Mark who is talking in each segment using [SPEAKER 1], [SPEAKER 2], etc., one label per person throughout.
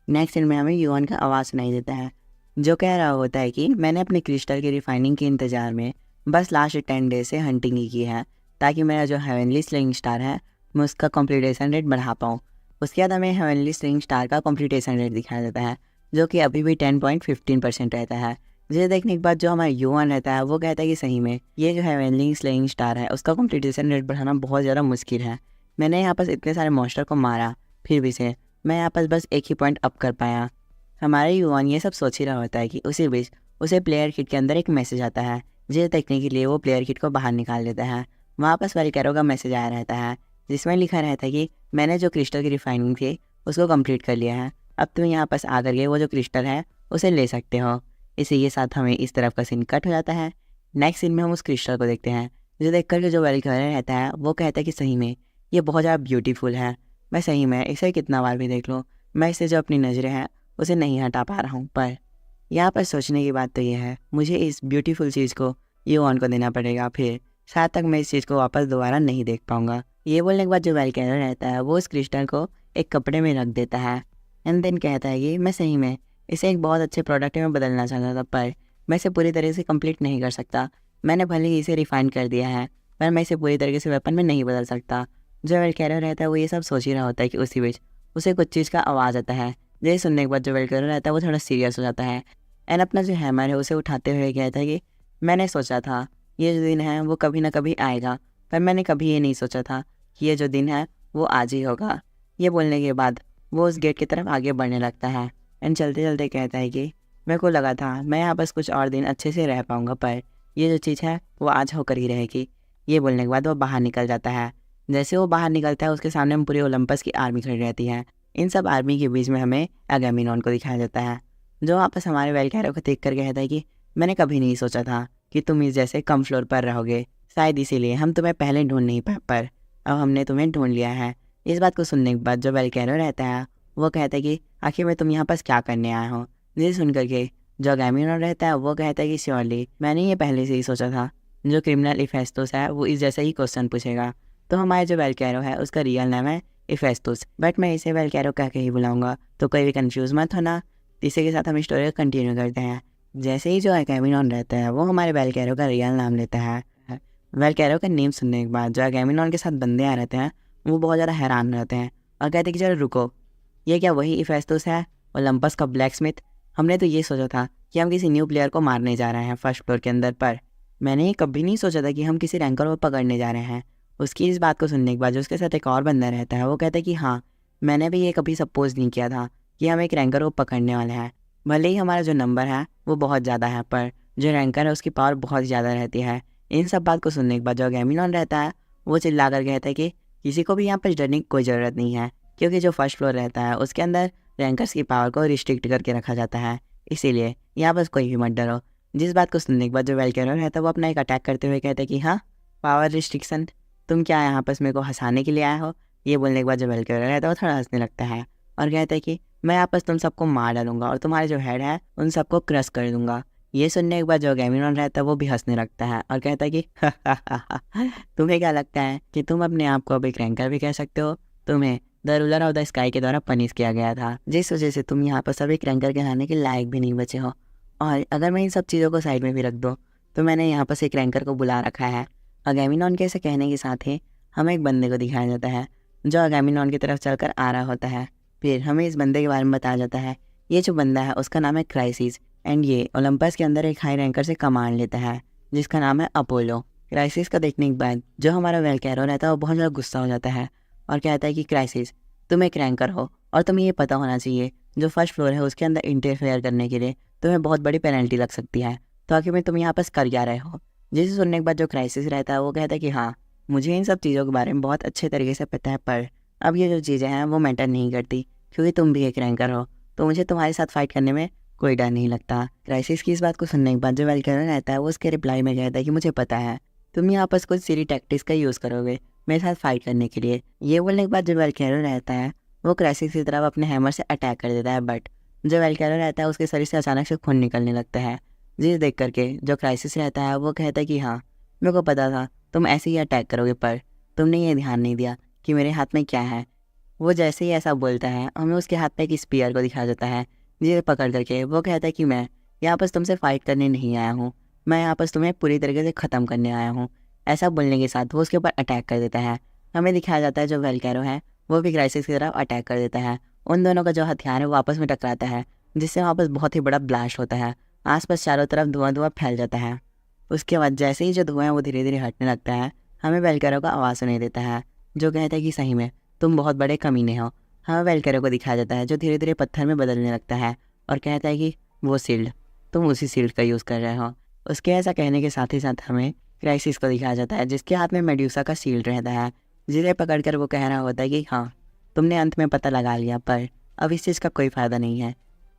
[SPEAKER 1] Next scene में हमें yuan का आवाज़ सुनाई देता है, जो कह रहा होता है कि मैंने अपने क्रिस्टल की रिफाइनिंग के इंतज़ार में बस लास्ट 10 डेज से हंटिंग ही की है, ताकि मेरा जो हेवनली स्लिंग स्टार है मैं उसका कंप्लीटेशन रेट बढ़ा पाऊँ। उसके बाद हमें हेवनली स्लिंग स्टार का कंप्लीटेशन रेट दिखाया जाता है, जो कि अभी भी 10.15% रहता है। जिसे देखने के बाद जो हमारा युआन रहता है वो कहता है कि सही में ये जो हेवनली स्लेइंग स्टार है उसका कंप्लीटेशन रेट बढ़ाना बहुत ज़्यादा मुश्किल है। मैंने यहाँ पर इतने सारे मॉन्स्टर को मारा, फिर भी से मैं यहाँ पर बस एक ही पॉइंट अप कर पाया। हमारे युवान ये सब सोच ही रहा होता है कि उसी बीच उसे प्लेयर किट के अंदर एक मैसेज आता है, जिसे देखने के लिए वो प्लेयर किट को बाहर निकाल देता है। वहाँ पर वेलकैरो का मैसेज आया रहता है, जिसमें लिखा रहता है कि मैंने जो क्रिस्टल की रिफाइनिंग थी उसको कंप्लीट कर लिया है, अब तुम यहाँ पास आकर के वो जो क्रिस्टल है उसे ले सकते हो। इसी के साथ हमें इस तरफ का सीन कट हो जाता है। नेक्स्ट सीन में हम उस क्रिस्टल को देखते हैं, जो देख करके जो वेलकैरो रहता है वो कहता है कि सही में ये बहुत ज़्यादा ब्यूटीफुल है, मैं सही में इसे कितना बार भी देख लूँ, मैं इससे जो अपनी नज़रें हैं उसे नहीं हटा पा रहा हूँ। पर यहाँ पर सोचने की बात तो ये है, मुझे इस ब्यूटीफुल चीज़ को युआन को देना पड़ेगा, फिर शायद तक मैं इस चीज़ को वापस दोबारा नहीं देख पाऊँगा। ये बोलने के बाद जो वेलकैरो रहता है वो उस क्रिस्टल को एक कपड़े में रख देता है एंड देन कहता है कि मैं सही में इसे एक बहुत अच्छे प्रोडक्ट में बदलना चाहता था, पर मैं इसे पूरी तरह से कंप्लीट नहीं कर सकता। मैंने भले ही इसे रिफाइन कर दिया है, पर मैं इसे पूरी तरीके से वेपन में नहीं बदल सकता। जो वेलकैरो रहता है वो ये सब सोच ही रहा होता है कि उसी बीच उसे कुछ चीज़ का आवाज़ आता है। ये सुनने के बाद जो वेलकैरो रहता है वो थोड़ा सीरियस हो जाता है एंड अपना जो हैमर है उसे उठाते हुए कहता है कि मैंने सोचा था ये जो दिन है वो कभी ना कभी आएगा, पर मैंने कभी ये नहीं सोचा था कि ये जो दिन है वो आज ही होगा। ये बोलने के बाद वो उस गेट की तरफ आगे बढ़ने लगता है एंड चलते चलते कहता है कि मेरे को लगा था मैं यहाँ बस कुछ और दिन अच्छे से रह पाऊँगा, पर ये जो चीज़ है वो आज होकर ही रहेगी। ये बोलने के बाद वो बाहर निकल जाता है। जैसे वो बाहर निकलता है उसके सामने पूरी ओलंपस की आर्मी खड़ी रहती है। इन सब आर्मी के बीच में हमें अगैमेम्नोन को दिखाया जाता है, जो वापस हमारे वेलकैरो को देख कर कहता है कि मैंने कभी नहीं सोचा था कि तुम इस जैसे कम फ्लोर पर रहोगे, शायद इसीलिए हम तुम्हें पहले ढूंढ नहीं पाए, पर अब हमने तुम्हें ढूंढ लिया है। इस बात को सुनने के बाद जो वेलकैरो रहता है वो कहता है कि आखिर में तुम यहाँ पास क्या करने आए हो। जिसे सुन करके जो अगैमेम्नोन रहता है वो कहता है कि श्योरली मैंने ये पहले से ही सोचा था, जो क्रिमिनल इफेस्टोस है वो इस जैसा ही क्वेश्चन पूछेगा। तो हमारे जो वेलकैरो है उसका रियल नाम है इफेस्टोस, बट मैं इसे वेलकैरो कह के ही बुलाऊंगा, तो कोई भी कंफ्यूज मत होना। इसी के साथ हम स्टोरी को कंटिन्यू करते हैं। जैसे ही जो अगैमेम्नोन रहता है वो हमारे वेलकैरो का रियल नाम लेता है। वेलकैरो का नेम सुनने के बाद जो अगैमेम्नोन के साथ बंदे आ रहते हैं वो बहुत ज़्यादा हैरान रहते हैं और कहते हैं कि चलो रुको, ये क्या वही इफेस्टोस है ओलंपस का ब्लैक स्मिथ? हमने तो ये सोचा था कि हम किसी न्यू प्लेयर को मारने जा रहे हैं फर्स्ट फ्लोर के अंदर, पर मैंने ये कभी नहीं सोचा था कि हम किसी रैंकर को पकड़ने जा रहे हैं। उसकी इस बात को सुनने के बाद जो उसके साथ एक और बंदा रहता है वो कहता है कि हाँ, मैंने भी ये कभी सपोज नहीं किया था कि हम एक रैंकर को पकड़ने वाले हैं। भले ही हमारा जो नंबर है वो बहुत ज़्यादा है, पर जो रैंकर है उसकी पावर बहुत ज़्यादा रहती है। इन सब बात को सुनने के बाद जो अगैमेम्नोन रहता है वो चिल्ला कर कहता है कि किसी को भी यहाँ पर डरने की कोई ज़रूरत नहीं है, क्योंकि जो फर्स्ट फ्लोर रहता है उसके अंदर रैंकर्स की पावर को रिस्ट्रिक्ट करके रखा जाता है, इसीलिए यहाँ बस कोई भी मत डरो। जिस बात को सुनने के बाद जो वेलकैरो रहता है वो अपना एक अटैक करते हुए कहता है कि हाँ, पावर रिस्ट्रिक्शन, तुम क्या यहाँ पर मेरे को हंसाने के लिए आए हो? ये बोलने के बाद जो वेलकैरो रहता है वो थोड़ा हंसने लगता है और कहता है कि मैं यहाँ पर तुम सबको मार डालूंगा और तुम्हारे जो हेड है उन सबको क्रश कर दूंगा। ये सुनने के बाद जो अगैमेम्नोन रहता है वो भी हंसने लगता है और कहता है कि तुम्हें क्या लगता है कि तुम अपने आप को अब एक रैंकर भी कह सकते हो? तुम्हें the ruler of the sky के द्वारा पनिश किया गया था, जिस वजह से तुम यहाँ पर सब एक रैंकर कहलाने के लायक भी नहीं बचे हो। और अगर मैं इन सब चीज़ों को साइड में भी रख दूँ तो मैंने यहाँ पर एक रैंकर को बुला रखा है। अगैमेम्नोन के ऐसे कहने के साथ ही हमें एक बंदे को दिखाया जाता है जो अगैमेम्नोन की तरफ चलकर आ रहा होता है। फिर हमें इस बंदे के बारे में बताया जाता है, ये जो बंदा है उसका नाम है क्राइसिस एंड ये ओलंपस के अंदर एक हाई रैंकर से कमांड लेता है जिसका नाम है अपोलो। क्राइसिस का देखने के बाद जो हमारा वेलकैरो रहता है वो बहुत ज़्यादा गुस्सा हो जाता है और कहता है कि क्राइसिस, तुम एक रैंकर हो और तुम्हें ये पता होना चाहिए जो फर्स्ट फ्लोर है उसके अंदर इंटरफेयर करने के लिए तुम्हें बहुत बड़ी पेनल्टी लग सकती है, तो आखिर में तुम यहाँ पर कर क्या रहे हो? जिसे सुनने के बाद जो क्राइसिस रहता है वो कहता है कि हाँ, मुझे इन सब चीज़ों के बारे में बहुत अच्छे तरीके से पता है, पर अब ये जो चीज़ें हैं वो मैटर नहीं करती, क्योंकि तुम भी एक रैंकर हो, तो मुझे तुम्हारे साथ फाइट करने में कोई डर नहीं लगता। क्राइसिस की इस बात को सुनने के बाद जो वेलकैरो रहता है वो उसके रिप्लाई में कहता है कि मुझे पता है तुम यहाँ पर कुछ सीरी टैक्टिक्स का यूज़ करोगे मेरे साथ फाइट करने के लिए। ये बोलने के बाद जो वेलकैरो रहता है वो क्राइसिस की तरफ अपने हैमर से अटैक कर देता है, बट जो वेलकैरो रहता है उसके शरीर से अचानक से खून निकलने लगता है। जिसे देख करके जो क्राइसिस रहता है वो कहता है कि हाँ, मेरे को पता था तुम ऐसे ही अटैक करोगे, पर तुमने ये ध्यान नहीं दिया कि मेरे हाथ में क्या है। वो जैसे ही ऐसा बोलता है हमें उसके हाथ में एक स्पीयर को दिखाया जाता है, जिसे पकड़ करके वो कहता है कि मैं यहाँ पर तुमसे फाइट करने नहीं आया हूँ, मैं यहाँ पर तुम्हें पूरी तरीके से ख़त्म करने आया हूँ। ऐसा बोलने के साथ वो उसके ऊपर अटैक कर देता है। हमें दिखाया जाता है जो वेलकैरो है वो भी क्राइसिस की तरफ अटैक कर देता है। उन दोनों का जो हथियार है वो आपस में टकराता है, जिससे वहाँ पर बहुत ही बड़ा ब्लास्ट होता है। आसपास चारों तरफ धुआं धुआं फैल जाता है। उसके बाद जैसे ही जो धुआं है वो धीरे धीरे हटने लगता है, हमें वेलकैरो का आवाज़ सुनाई देता है, जो कहता है कि सही में तुम बहुत बड़े कमीने हो। हमें वेलकैरो को दिखाया जाता है जो धीरे धीरे पत्थर में बदलने लगता है और कहता है कि वो शील्ड, तुम उसी शील्ड का यूज़ कर रहे हो। उसके ऐसा कहने के साथ ही साथ हमें क्राइसिस को दिखाया जाता है, जिसके हाथ में मेड्यूसा का शील्ड रहता है, जिसे पकड़कर वो कह रहा होता है कि हाँ, तुमने अंत में पता लगा लिया, पर अब इस चीज़ का कोई फ़ायदा नहीं है,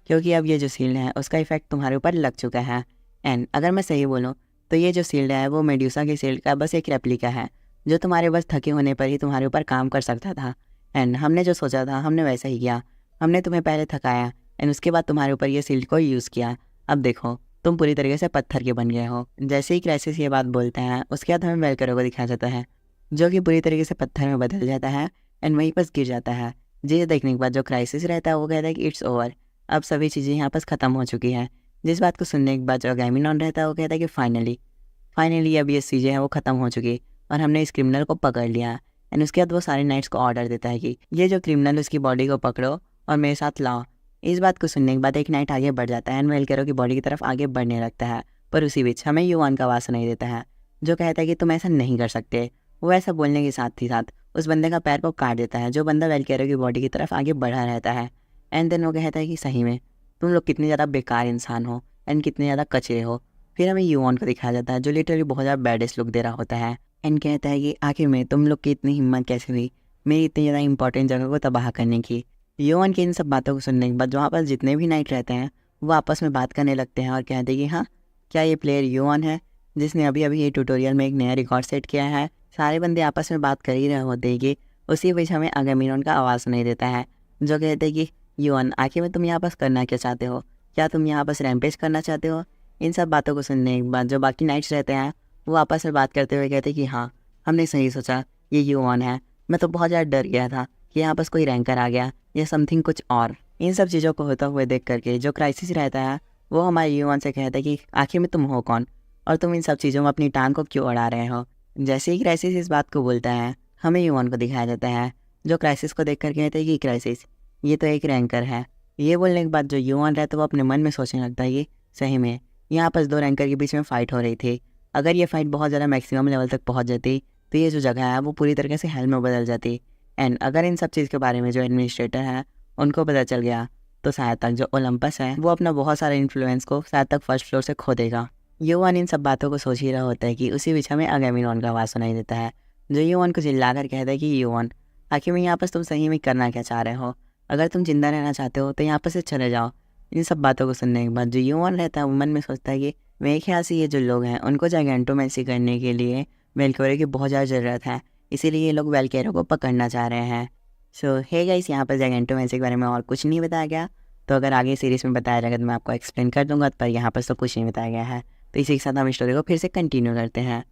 [SPEAKER 1] क्योंकि अब ये जो शील्ड है उसका इफेक्ट तुम्हारे ऊपर लग चुका है। एंड अगर मैं सही बोलूँ तो ये जो शील्ड है वो मेड्यूसा के शील्ड का बस एक रेप्लिका है, जो तुम्हारे बस थके होने पर ही तुम्हारे ऊपर काम कर सकता था। एंड हमने जो सोचा था हमने वैसा ही किया, हमने तुम्हें पहले थकाया एंड उसके बाद तुम्हारे ऊपर ये शील्ड को यूज़ किया। अब देखो तुम पूरी तरीके से पत्थर के बन गए हो। जैसे ही क्राइसिस ये बात बोलते हैं उसके बाद हमें वेलकैरो को दिखाया जाता है, जो कि पूरी तरीके से पत्थर में बदल जाता है एंड वहीं पर गिर जाता है। ये देखने के बाद जो क्राइसिस रहता है वो कहता है कि इट्स ओवर, अब सभी चीज़ें यहाँ पर ख़त्म हो चुकी हैं। जिस बात को सुनने के बाद जो गैमिनॉन रहता है वो कहता है कि फाइनली अब ये चीज़ें हैं वो ख़त्म हो चुकी और हमने इस क्रिमिनल को पकड़ लिया। एंड उसके बाद वो सारे नाइट्स को ऑर्डर देता है कि ये जो क्रिमिनल उसकी बॉडी को पकड़ो और मेरे साथ लाओ। इस बात को सुनने के बाद एक नाइट आगे बढ़ जाता है एंड वेलकैरो की बॉडी की तरफ आगे बढ़ने लगता है, पर उसी बीच हमें युआन का आवाज़ सुनाई देता है, जो कहता है कि तुम ऐसा नहीं कर सकते। वो ऐसा बोलने के साथ ही साथ उस बंदे का पैर को काट देता है, जो बंदा वेलकैरो की बॉडी की तरफ आगे बढ़ा रहता है। एंड देन वो कहता है कि सही में तुम लोग कितने ज़्यादा बेकार इंसान हो एंड कितने ज़्यादा कचरे हो। फिर हमें युआन को दिखाया जाता है, जो लिटरली बहुत ज़्यादा बैडेस्ट लुक दे रहा होता है एंड कहता है कि आखिर में तुम लोग की इतनी हिम्मत कैसे हुई मेरी इतनी ज़्यादा इंपॉर्टेंट जगह को तबाह करने की। युआन की इन सब बातों को सुनने के बाद वहाँ पर जितने भी नाइट रहते हैं वो आपस में बात करने लगते हैं और कहते हैं कि हाँ, क्या ये प्लेयर युआन है जिसने अभी अभी ये ट्यूटोरियल में एक नया रिकॉर्ड सेट किया है। सारे बंदे आपस में बात कर ही रहे होते हैं कि उसी बीच हमें अगामिनॉन का आवाज़ सुनाई देता है, जो कहते हैं कि युआन आखिर में तुम यहाँ पर करना क्या चाहते हो, क्या तुम यहाँ पर रैम्पेज करना चाहते हो। इन सब बातों को सुनने के बाद जो बाकी नाइट्स रहते हैं वो आपस में बात करते हुए कहते हैं कि हाँ, हमने सही सोचा, ये युआन है। मैं तो बहुत ज़्यादा डर गया था कि यहाँ पर कोई रैंकर आ गया या समथिंग कुछ और। इन सब चीज़ों को होता हुए देख करके जो क्राइसिस रहता है वो हमारे युआन से कहता है कि आखिर में तुम हो कौन और तुम इन सब चीज़ों में अपनी टांग को क्यों अड़ा रहे हो। जैसे ही क्राइसिस इस बात को बोलता है हमें युआन को दिखाया जाता है, जो क्राइसिस को देख कर कहते हैं कि क्राइसिस ये तो एक रैंकर है। ये बोलने के बाद जो युआन रहता है वो अपने मन में सोचने लगता है कि सही में यहाँ पर दो रैंकर के बीच में फ़ाइट हो रही थी, अगर ये फ़ाइट बहुत ज़्यादा मैक्सिमम लेवल तक पहुँच जाती तो ये जो जगह है वो पूरी तरीके से हेल में बदल जाती। एंड अगर इन सब चीज़ के बारे में जो एडमिनिस्ट्रेटर है उनको पता चल गया तो शायद तक जो ओलंपस है वो अपना बहुत सारा इन्फ्लुएंस को शायद तक फर्स्ट फ्लोर से खो देगा। युआन इन सब बातों को सोच ही रहा होता है कि उसी बीच हमें अगामिनॉन का आवाज़ सुनाई देता है, जो युआन को चिल्ला कर कहता है कि युआन आखिर में यहाँ पर तुम सही में करना क्या चाह रहे हो, अगर तुम जिंदा रहना चाहते हो तो यहाँ पर से चले जाओ। इन सब बातों को सुनने के बाद जो युआन रहता है वो मन में सोचता है कि मेरे ख्याल से ये जो लोग हैं उनको जाइगेंटोमेंसी करने के लिए वेलकैरो की बहुत ज़्यादा ज़रूरत है, इसीलिए ये लोग वेलकैरो को पकड़ना चाह रहे हैं। सो हे गाइस, यहाँ पर जाइगेंटोमेंसी के बारे में और कुछ नहीं बताया गया, तो अगर आगे सीरीज़ में बताया जाएगा तो मैं आपको एक्सप्लेन कर दूंगा, पर यहाँ पर तो कुछ नहीं बताया गया है। तो इसी के साथ हम स्टोरी को फिर से कंटिन्यू करते हैं।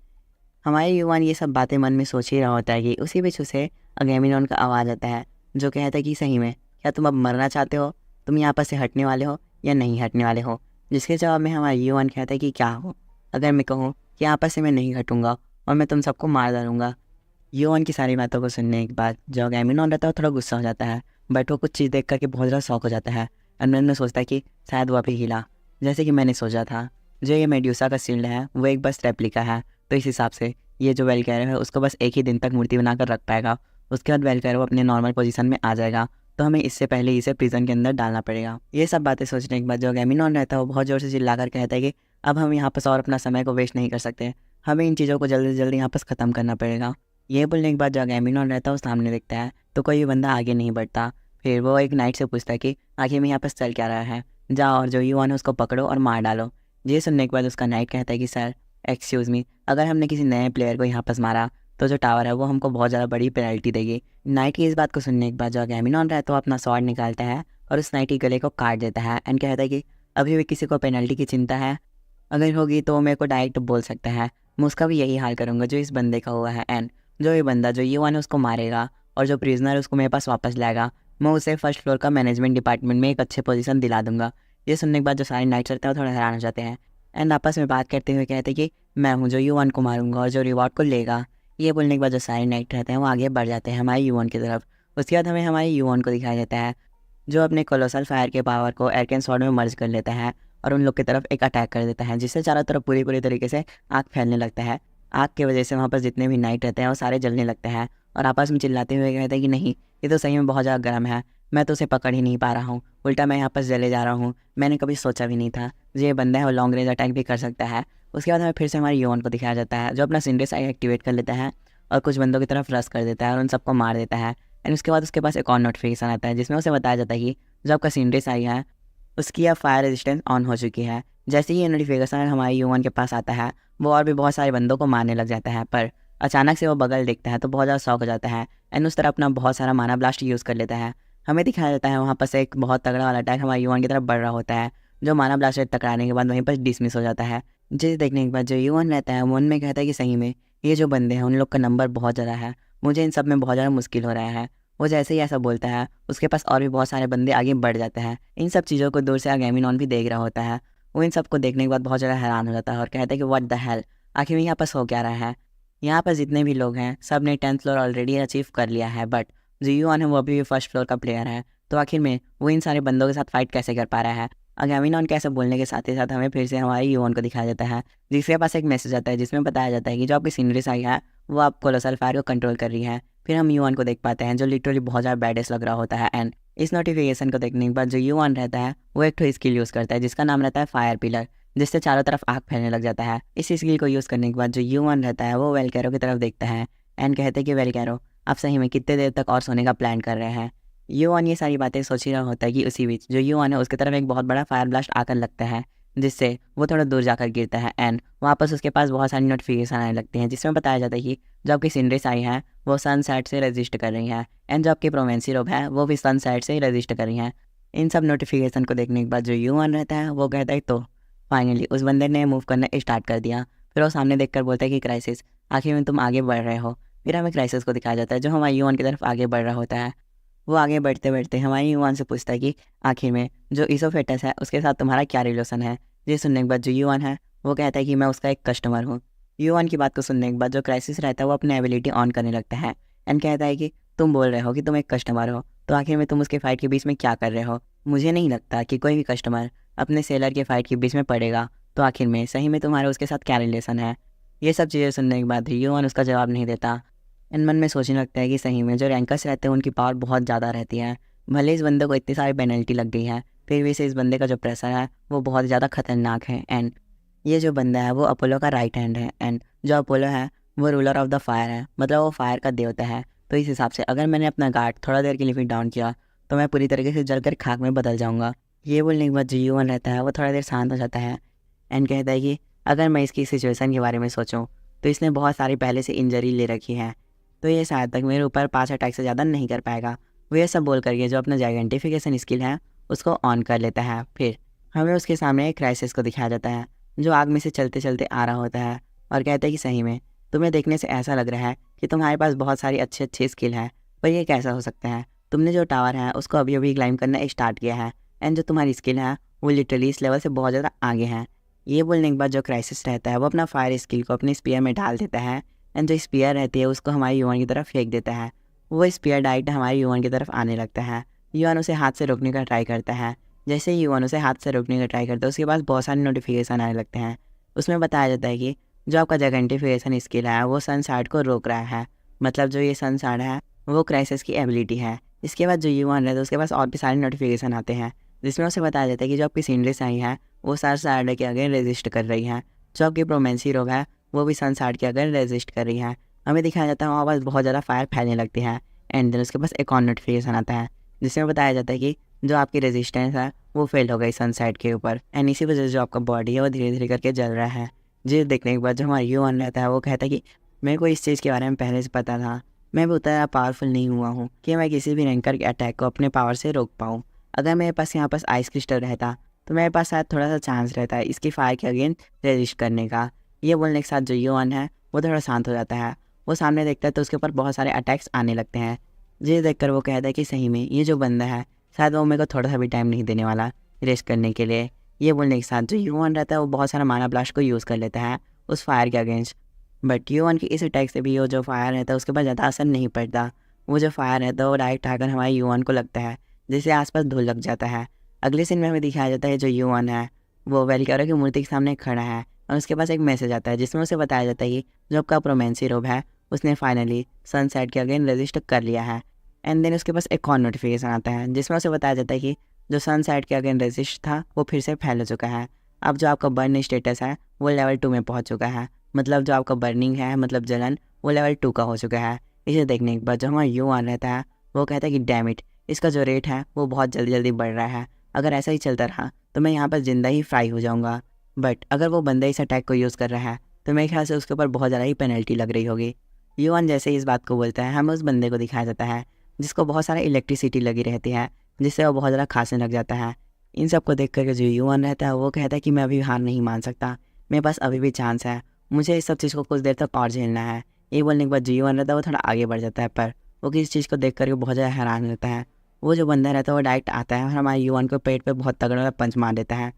[SPEAKER 1] हमारे युवान ये सब बातें मन में सोच ही रहा होता है कि उसी बीच उसे अगामिनॉन का आवाज़ आता है, जो कहता है कि सही में क्या तुम अब मरना चाहते हो, तुम यहाँ पर से हटने वाले हो या नहीं हटने वाले हो। जिसके जवाब में हमारा युवान कहता है कि क्या हो अगर मैं कहूँ कि यहाँ पर से मैं नहीं हटूँगा और मैं तुम सबको मार डालूँगा। युआन की सारी बातों को सुनने के बाद जो अगामिनॉन रहता है वो थोड़ा गुस्सा हो जाता है, बट वो कुछ चीज़ देख करके बहुत ज़्यादा शौक हो जाता है। और मन में सोचता है कि शायद वो अभी हिला, जैसे कि मैंने सोचा था जो ये मेड्यूसा का शील्ड है वो एक बस रेप्लिका है, तो इस हिसाब से ये जो वेलकैरो है उसको बस एक ही दिन तक मूर्ति बनाकर रख पाएगा, उसके बाद वेलकैरो अपने नॉर्मल पोजीशन में आ जाएगा, तो हमें इससे पहले इसे प्रिजन के अंदर डालना पड़ेगा। ये सब बातें सोचने के बाद जो अगामिनॉन रहता है वो बहुत ज़ोर से चिल्लाकर कहता है कि अब हम यहाँ पर और अपना समय को वेस्ट नहीं कर सकते, हमें इन चीज़ों को जल्दी से जल्दी यहाँ पर ख़त्म करना पड़ेगा। ये बोलने के बाद जो अगामिनॉन रहता है वो सामने देखता है तो कोई भी बंदा आगे नहीं बढ़ता। फिर वो एक नाइट से पूछता है कि आखिर में यहाँ पर चल क्या रहा है, जाओ और जो युआन है उसको पकड़ो और मार डालो। ये सुनने के बाद उसका नाइट कहता है कि सर एक्सक्यूज़ मी, अगर हमने किसी नए प्लेयर को यहाँ पर मारा तो जो टावर है वो हमको बहुत ज़्यादा बड़ी पेनल्टी देगी। नाइट की इस बात को सुनने के बाद जो अगामिनॉन रहता है वो अपना स्वॉर्ड निकालता है और उस नाइट के गले को काट देता है एंड कहता है कि अभी भी किसी को पेनल्टी की चिंता है, अगर होगी तो मेरे को डायरेक्ट बोल सकता है, मैं उसका भी यही हाल करूँगा जो इस बंदे का हुआ है। एंड जो ये बंदा जो युआन है उसको मारेगा और जो प्रिजनर है उसको मेरे पास वापस लाएगा, मैं उसे फर्स्ट फ्लोर का मैनेजमेंट डिपार्टमेंट में एक अच्छे पोजीशन दिला दूंगा। ये सुनने के बाद जो सारे नाइट्स रहते हैं वो थोड़ा हैरान हो जाते हैं एंड आपस में बात करते हुए कहते हैं कि मैं हूँ जो यूवन को मारूंगा और जो रिवॉर्ड को लेगा। ये बोलने के बाद जो सारे नाइट रहते हैं वो आगे बढ़ जाते हैं हमारे यूवन की तरफ। उसके बाद हमें हमारे यूवन को दिखाया जाता है जो अपने कोलोसल फायर के पावर को एरकेन स्वॉर्ड में मर्ज कर लेता है और उन लोग की तरफ एक अटैक कर देता है, जिससे चारों तरफ पूरी तरीके से आग फैलने लगता है। आग की वजह से वहाँ पर जितने भी नाइट रहते हैं वो सारे जलने लगते हैं और आपस में चिल्लाते हुए कहते हैं कि नहीं, ये तो सही में बहुत ज़्यादा गर्म है, मैं तो उसे पकड़ ही नहीं पा रहा हूँ, उल्टा मैं यहाँ पर जले जा रहा हूँ। मैंने कभी सोचा भी नहीं था ये बंदा है वो लॉन्ग रेंज अटैक भी कर सकता है। उसके बाद हमें फिर से हमारे यूवन को दिखाया जाता है जो अपना सिंड्रेस आई एक्टिवेट कर लेता है और कुछ बंदों की तरफ रश कर देता है और उन सबको मार देता है। एंड उसके बाद उसके पास एक और नोटिफिकेशन आता है जिसमें उसे बताया जाता है कि जो आपका सिंड्रेस आई है उसकी अब फायर रेजिस्टेंस ऑन हो चुकी है। जैसे ही ये नोटिफिकेशन हमारे यूवन के पास आता है वो और भी बहुत सारे बंदों को मारने लग जाता है, पर अचानक से वो बगल देखता है तो बहुत ज़्यादा शौक हो जाता है एंड उस तरह अपना बहुत सारा माना ब्लास्ट यूज़ कर लेता है। हमें दिखाया जाता है वहाँ पर से एक बहुत तगड़ा वाला अटैक हमारे यूवन की तरफ बढ़ रहा होता है जो माना ब्लास्ट से टकराने के बाद वहीं पर डिसमिस हो जाता है। जिसे देखने के बाद जो यूवन रहता है मन में कहता है कि सही में ये जो बंदे हैं उन लोग का नंबर बहुत ज़्यादा है, मुझे इन सब में बहुत ज़्यादा मुश्किल हो रहा है। वो जैसे ही ऐसा बोलता है उसके पास और भी बहुत सारे बंदे आगे बढ़ जाते हैं। इन सब चीज़ों को दूर से अगैमिनॉन भी देख रहा होता है। वो इन सबको देखने के बाद बहुत ज़्यादा हैरान हो जाता है और कहता है कि व्हाट द हेल, आखिर में यहाँ पास हो क्या रहा है। यहाँ पर जितने भी लोग हैं सब ने 10th फ्लोर ऑलरेडी अचीव कर लिया है, बट जो यूआन है वो अभी भी फर्स्ट फ्लोर का प्लेयर है, तो आखिर में वो इन सारे बंदों के साथ फाइट कैसे कर पा रहा है। अगैमिनॉन कैसे बोलने के साथ ही साथ हमें फिर से हमारे यूआन को दिखाया जाता है जिसके पास एक मैसेज आता है जिसमें बताया जाता है कि जो आपकी सीनरीज आई है वो आप कोलोसल फायर को कंट्रोल कर रही है। फिर हम यूआन को देख पाते हैं जो लिटरली बहुत ज़्यादा बैडेस्ट लग रहा होता है एंड इस नोटिफिकेशन को देखने के बाद जो यूआन रहता है वो एक तो स्किल यूज़ करता है जिसका नाम रहता है फायर पिलर, जिससे चारों तरफ आग फैलने लग जाता है। इस स्किल को यूज़ करने के बाद जो यूआन रहता है वो वेलकैरो की तरफ देखता है एंड कहते हैं कि वेलकैरो आप सही में कितने देर तक और सोने का प्लान कर रहे हैं। यूआन ये सारी बातें सोच ही रहा होता है कि उसी बीच जो यूआन है उसकी तरफ एक बहुत बड़ा फायर ब्लास्ट आकर लगता है जिससे वो थोड़ा दूर जाकर गिरता है एंड वापस उसके पास बहुत सारी नोटिफिकेशन आने लगती हैं जिसमें बताया जाता है कि जो आपकी सिनरेस आई है वो सनसेट से रजिस्ट कर रही हैं एंड जो आपकी प्रोवेंसी रोब है वो भी सनसेट से ही रजिस्ट कर रही हैं। इन सब नोटिफिकेशन को देखने के बाद जो यूआन रहता है वो कहता है तो फाइनली उस बंदे ने मूव करना स्टार्ट कर दिया। फिर वो सामने देखकर बोलता है कि क्राइसिस आखिर में तुम आगे बढ़ रहे हो। फिर हमें क्राइसिस को दिखाया जाता है जो हमारे यूआन की तरफ आगे बढ़ रहा होता है। वो आगे बढ़ते बढ़ते हमारे यूआन से पूछता है कि आखिर में जो इसोफेटस है उसके साथ तुम्हारा क्या रिलेशन है। ये सुनने के बाद जो यूआन है वो कहता है कि मैं उसका एक कस्टमर हूँ। यूआन की बात को सुनने के बाद जो क्राइसिस रहता है वो अपनी एबिलिटी ऑन करने लगता है एंड कहता है कि तुम बोल रहे हो कि तुम एक कस्टमर हो, तो आखिर में तुम उसके फाइट के बीच में क्या कर रहे हो। मुझे नहीं लगता कि कोई भी कस्टमर अपने सेलर के फाइट के बीच में पड़ेगा, तो आखिर में सही में तुम्हारा उसके साथ क्या रिलेशन है। ये सब चीज़ें सुनने के बाद यूआन उसका जवाब नहीं देता एंड मन में सोचने लगता है कि सही में जो रैंकर्स रहते हैं उनकी पावर बहुत ज़्यादा रहती है। भले इस बंदे को इतनी सारी पेनल्टी लग गई है फिर भी से इस बंदे का जो प्रेशर है वो बहुत ज़्यादा खतरनाक है एंड ये जो बंदा है वो अपोलो का राइट हैंड है एंड जो अपोलो है वो रूलर ऑफ द फायर है, मतलब वो फायर का देवता है। तो इस हिसाब से अगर मैंने अपना गार्ड थोड़ा देर के लिए फिर डाउन किया तो मैं पूरी तरीके से जलकर खाक में बदल जाऊँगा। ये बोलने के बाद जो यूवन रहता है वो थोड़ा देर शांत हो जाता है एंड कहता है कि अगर मैं इसकी सिचुएशन के बारे में सोचूं तो इसने बहुत सारी पहले से इंजरी ले रखी है, तो ये शायद तक मेरे ऊपर 5 अटैक से ज़्यादा नहीं कर पाएगा। वो ये सब बोल करके जो अपना जाइडेंटिफिकेशन स्किल है उसको ऑन कर लेता है। फिर हमें उसके सामने एक क्राइसिस को दिखाया जाता है जो आग में से चलते चलते आ रहा होता है और कहता है कि सही में तुम्हें देखने से ऐसा लग रहा है कि तुम्हारे पास बहुत सारी अच्छी स्किल है, पर ये कैसा हो सकता है। तुमने जो टावर है उसको अभी अभी क्लाइंब करना स्टार्ट किया है एंड जो तुम्हारी स्किल है वो लिटरली इस लेवल से बहुत ज़्यादा आगे है। ये बोलने के बाद जो क्राइसिस रहता है वो अपना फायर स्किल को अपने स्पीयर में डाल देता है एंड जो स्पीयर रहती है उसको हमारे यूआन की तरफ फेंक देता है। वो स्पीयर डायरेक्ट हमारे यूआन की तरफ आने लगता है। यूआन उसे हाथ से रोकने का ट्राई करता है। जैसे ही यूआन उसे हाथ से रोकने का ट्राई करता है उसके पास बहुत सारे नोटिफिकेशन आने लगते हैं। उसमें बताया जाता है कि जो आपका जाइडेंटिफिकेशन स्किल है वो सनसाइड को रोक रहा है, मतलब जो ये सनसाइड है वो क्राइसिस की एबिलिटी है। इसके बाद जो यूआन रहता है उसके पास और भी सारे नोटिफिकेशन आते हैं जिसमें उसे बताया जाता है कि जो आपकी सीनरीज आई है वो सनसाइड के अगेंस्ट रेजिस्ट कर रही है। जो आपकी प्रोमेंसी रोग है वो भी सनसाइड के अगेंस्ट रेजिस्ट कर रही है। हमें दिखाया जाता है वहाँ पास बहुत ज़्यादा फायर फैलने लगती है एंड देन उसके पास एक और नोटिफिकेशन आता है जिसमें बताया जाता है कि जो आपकी रेजिस्टेंस है वो फेल हो गई सनसाइड के ऊपर एंड इसी वजह से जो आपका बॉडी है वो धीरे धीरे करके जल रहा है। जी देखने के बाद जो हमारा यूआन रहता है वो कहता है कि मेरे को इस चीज़ के बारे में पहले से पता था, मैं भी उतना पावरफुल नहीं हुआ हूँ कि मैं किसी भी रैंकर के अटैक को अपने पावर से रोक पाऊँ। अगर मेरे पास यहाँ पास आइस क्रिस्टल रहता तो मेरे पास शायद थोड़ा सा चांस रहता है इसकी फायर के अगेंस्ट रेजिस्ट करने का। ये बोलने के साथ जो यूआन है वो थोड़ा शांत हो जाता है। वो सामने देखता है तो उसके ऊपर बहुत सारे अटैक्स आने लगते हैं जिसे देखकर वो कहता है कि सही में ये जो बंदा है शायद वो मेरे को थोड़ा सा भी टाइम नहीं देने वाला रेस्ट करने के लिए। ये बोलने के साथ जो यूआन रहता है वो बहुत सारा माना ब्लास्ट को यूज़ कर लेता है उस फायर के अगेंस्ट। बट यूआन की इस अटैक से भी वो जो फायर रहता है उसके पास ज़्यादा असर नहीं पड़ता। वो जो फायर रहता है वो डायरेक्ट आकर हमारे यूआन को लगता है, जिससे आसपास धूल लग जाता है। अगले सीन में हमें दिखाया जाता है जो यूआन है वो वेलकैरो की मूर्ति के सामने खड़ा है और उसके पास एक मैसेज आता है जिसमें उसे बताया जाता है कि जो आपका प्रोमेंसी रोब है उसने फाइनली सनसेट के अगेन रजिस्टर कर लिया है। एंड देन उसके पास एक और नोटिफिकेशन आता है जिसमें उसे बताया जाता है कि जो सनसेट के अगेन रजिस्टर था वो फिर से फैल चुका है। अब जो आपका बर्न स्टेटस है वो लेवल 2 में पहुंच चुका है, मतलब जो आपका बर्निंग है मतलब जलन वो लेवल 2 का हो चुका है। इसे देखने के बाद जो हमारा यूआन रहता है वो कहता है कि डैम इट, इसका जो रेट है वो बहुत जल्दी जल्दी बढ़ रहा है, अगर ऐसा ही चलता रहा तो मैं यहाँ पर ज़िंदा ही फ्राई हो जाऊँगा। बट अगर वो बंदा इस अटैक को यूज़ कर रहा है तो मेरे ख्याल से उसके ऊपर बहुत ज़्यादा ही पेनल्टी लग रही होगी। यूआन जैसे ही इस बात को बोलता है हमें उस बंदे को दिखाया जाता है जिसको बहुत सारा इलेक्ट्रिसिटी लगी रहती है, जिससे वो बहुत ज़्यादा खांसने लग जाता है। इन सब को देख कर जो यूआन रहता है वो कहता है कि मैं अभी हार नहीं मान सकता, मेरे पास अभी भी चांस है, मुझे इस सब चीज़ को कुछ देर तक और झेलना है। ये बोलने के बाद जो यूआन रहता है वो थोड़ा आगे बढ़ जाता है, पर वो किसी चीज़ को देख कर बहुत ज़्यादा हैरान रहता है। वो जो बंदा रहता है वो डायरेक्ट आता है और हमारे यूआन को पेट पर बहुत तगड़ा वाला पंच मार देता है,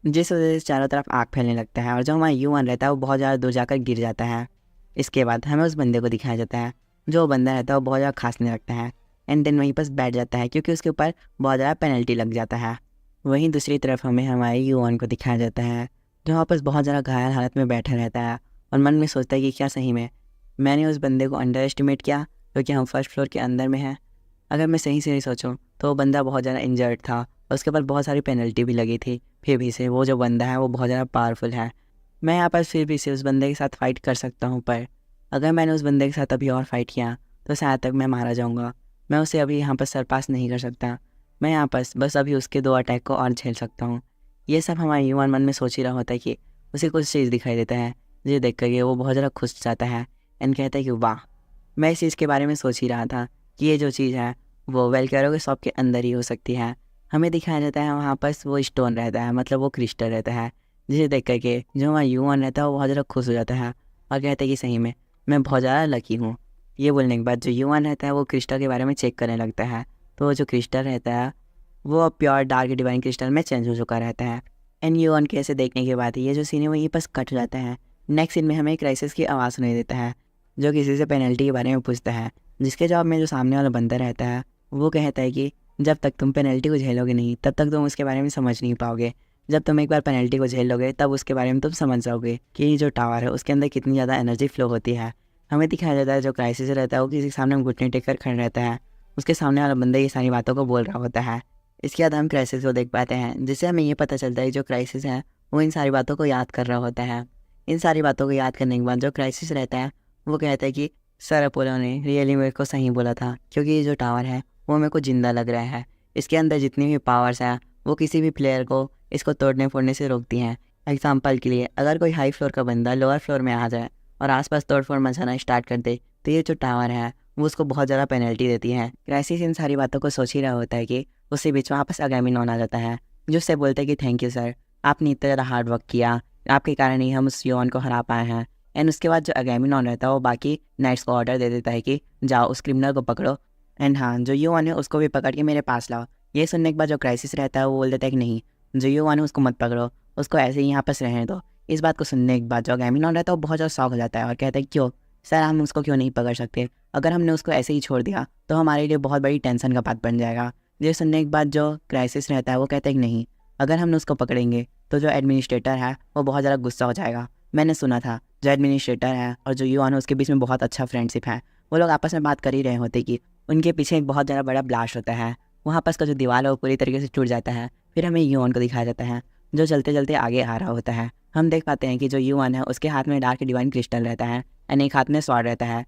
[SPEAKER 1] जिस वजह से चारों तरफ आग फैलने लगता है और जो हमारा यूआन रहता है वो बहुत ज़्यादा दूर जाकर गिर जाता है। इसके बाद हमें उस बंदे को दिखाया जाता है, जो बंदा रहता है वो बहुत ज़्यादा खांसने लगता है एंड देन वहीं पर बैठ जाता है क्योंकि उसके ऊपर बहुत ज़्यादा पेनल्टी लग जाता है। वहीं दूसरी तरफ हमें हमारे यूआन को दिखाया जाता है जो वापस बहुत ज़्यादा घायल हालत में बैठा रहता है और मन में सोचता है कि क्या सही में मैंने उस बंदे को अंडर एस्टिमेट किया क्योंकि हम फर्स्ट फ्लोर के अंदर में हैं। अगर मैं सही से नहीं सोचूं तो वो बंदा बहुत ज़्यादा इंजर्ड था और उसके ऊपर बहुत सारी पेनल्टी भी लगी थी, फिर भी से वो जो बंदा है वो बहुत ज़्यादा पावरफुल है। मैं यहाँ पर फिर भी से उस बंदे के साथ फ़ाइट कर सकता हूँ, पर अगर मैंने उस बंदे के साथ अभी और फाइट किया तो शायद तक मैं मारा जाऊँगा। मैं उसे अभी यहाँ पर सरपास नहीं कर सकता, मैं यहाँ पर बस अभी उसके 2 अटैक को और झेल सकता हूँ। ये सब हमारे यूआन मन में सोच ही रहा होता है कि उसे कुछ चीज़ दिखाई देता है जिसे देख कर ये वो बहुत ज़्यादा खुश जाता है एंड कहता है कि वाह, मैं इस चीज़ के बारे में सोच ही रहा था कि ये जो चीज़ है वो वेलकैरो के शॉप के अंदर ही हो सकती है। हमें दिखाया जाता है वहाँ पर वो स्टोन रहता है, मतलब वो क्रिस्टल रहता है, जिसे देख कर के जो हमारा यूआन रहता है वो बहुत ज़्यादा खुश हो जाता है और कहता है कि सही में मैं बहुत ज़्यादा लकी हूँ। ये बोलने के बाद जो यूआन रहता है वो क्रिस्टल के बारे में चेक करने लगता है, तो वो जो क्रिस्टल रहता है वो अब प्योर डार्क डिवाइन क्रिस्टल में चेंज हो चुका रहता है। एंड यूआन के ऐसे देखने के बाद ये जो सीन है वो ये बस कट जाता है। नेक्स्ट सीन में हमें क्राइसिस की आवाज़ सुनाई देता है जो किसी से पेनल्टी के बारे में पूछता है, जिसके जवाब में जो सामने वाला बंदा रहता है वो कहता है कि जब तक तुम पेनल्टी को झेलोगे नहीं तब तक तुम उसके बारे में समझ नहीं पाओगे, जब तुम एक बार पेनल्टी को झेल लोगे तब उसके बारे में तुम समझ जाओगे कि ये जो टावर है उसके अंदर कितनी ज़्यादा एनर्जी फ्लो होती है। हमें दिखाया जाता है जो क्राइसिस रहता है वो किसी के सामने घुटने टेक कर खड़ा रहता है, उसके सामने वाला बंदा ये सारी बातों को बोल रहा होता है। इसके बाद हम क्राइसिस को देख पाते हैं जिससे हमें ये पता चलता है जो क्राइसिस है वो इन सारी बातों को याद कर रहा होता है। इन सारी बातों को याद करने के बाद जो क्राइसिस रहता है वो कहता है कि सर अपोलो ने रियली मेरे को सही बोला था, क्योंकि ये जो टावर है वो मेरे को ज़िंदा लग रहा है, इसके अंदर जितनी भी पावर्स हैं वो किसी भी प्लेयर को इसको तोड़ने फोड़ने से रोकती हैं। एग्जाम्पल के लिए अगर कोई हाई फ्लोर का बंदा लोअर फ्लोर में आ जाए और आसपास तोड़ फोड़ मचाना स्टार्ट कर दे तो ये जो टावर है वो उसको बहुत ज़्यादा पेनल्टी देती है। क्राइसिस इन सारी बातों को सोच ही रहा होता है कि उसी बीच वापस अगैमेम्नॉन आ जाता है जो उससे बोलते हैं कि थैंक यू सर, आपने इतना ज़्यादा हार्ड वर्क किया, आपके कारण ही हम उस यूआन को हरा पाए हैं। एंड उसके बाद जो अगैमेम्नॉन रहता है वो बाकी नाइट्स को ऑर्डर दे देता है कि जाओ उस क्रिमिनल को पकड़ो एंड हाँ जो यूआन है उसको भी पकड़ के मेरे पास लाओ। ये सुनने के बाद जो क्राइसिस रहता है वो बोल देता है कि नहीं, जो यूआन है उसको मत पकड़ो, उसको ऐसे ही यहाँ पर रहने दो। इस बात को सुनने के बाद जो अगैमेम्नॉन रहता है वो बहुत ज़्यादा शॉक हो जाता है और कहता है क्यों सर, हम उसको क्यों नहीं पकड़ सकते, अगर हमने उसको ऐसे ही छोड़ दिया तो हमारे लिए बहुत बड़ी टेंशन का बात बन जाएगा। ये सुनने के बाद जो क्राइसिस रहता है वो कहता है कि नहीं, अगर हम उसको पकड़ेंगे तो जो एडमिनिस्ट्रेटर है वो बहुत ज़्यादा गुस्सा हो जाएगा। मैंने सुना था जो एडमिनिस्ट्रेटर है और जो यूआन है उसके बीच में बहुत अच्छा फ्रेंडशिप है, वो लोग आपस में बात कर ही रहे होते कि उनके पीछे एक बहुत ज़्यादा बड़ा ब्लास्ट होता है, वहाँ पास का जो दीवार है वो पूरी तरीके से टूट जाता है। फिर हमें यूआन को दिखाया जाता है जो चलते चलते आगे आ रहा होता है। हम देख पाते हैं कि जो यूआन है उसके हाथ में डार्क डिवाइन क्रिस्टल रहता है एंड एक हाथ में स्वॉर्ड रहता है,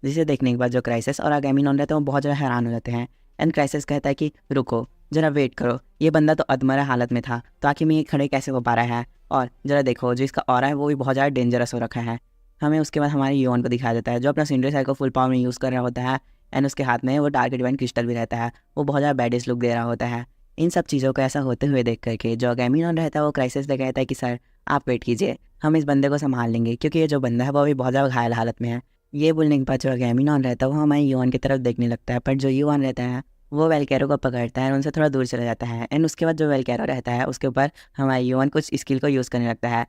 [SPEAKER 1] जिसे देखने के बाद जो क्राइसिस और अगैमेम्नॉन रहते हैं वो बहुत ज़्यादा हैरान हो जाते हैं। एंड क्राइसिस कहता है कि रुको जरा वेट करो, ये बंदा तो अधमरा हालत में था तो आखिर में ये खड़े कैसे हो पा रहा है, और ज़रा देखो जो इसका ऑरा है वो भी बहुत ज़्यादा डेंजरस हो रखा है। हमें उसके बाद हमारे यूआन को दिखाया जाता है जो अपना सिंड्रेल साइड को फुल पावर में यूज़ कर रहा होता है एंड उसके हाथ में वो डार्क डिवाइन क्रिस्टल भी रहता है, वो बहुत ज़्यादा बैडिस लुक दे रहा होता है। इन सब चीज़ों को ऐसा होते हुए देख करके जो अगैमेम्नॉन रहता है वो क्राइसिस से कहता है कि सर आप वेट कीजिए, हम इस बंदे को संभाल लेंगे, क्योंकि ये जो बंदा है वो भी बहुत ज़्यादा घायल हालत में है। ये बोलने के बाद जो अगैमेम्नॉन रहता है वो हमारे युआन की तरफ देखने लगता है, पर जो युआन रहता है वो वेलकैरो को पकड़ता है और उनसे थोड़ा दूर चला जाता है। एंड उसके बाद जो वेलकैरो रहता है उसके ऊपर हमारे युआन कुछ स्किल को यूज़ करने लगता है,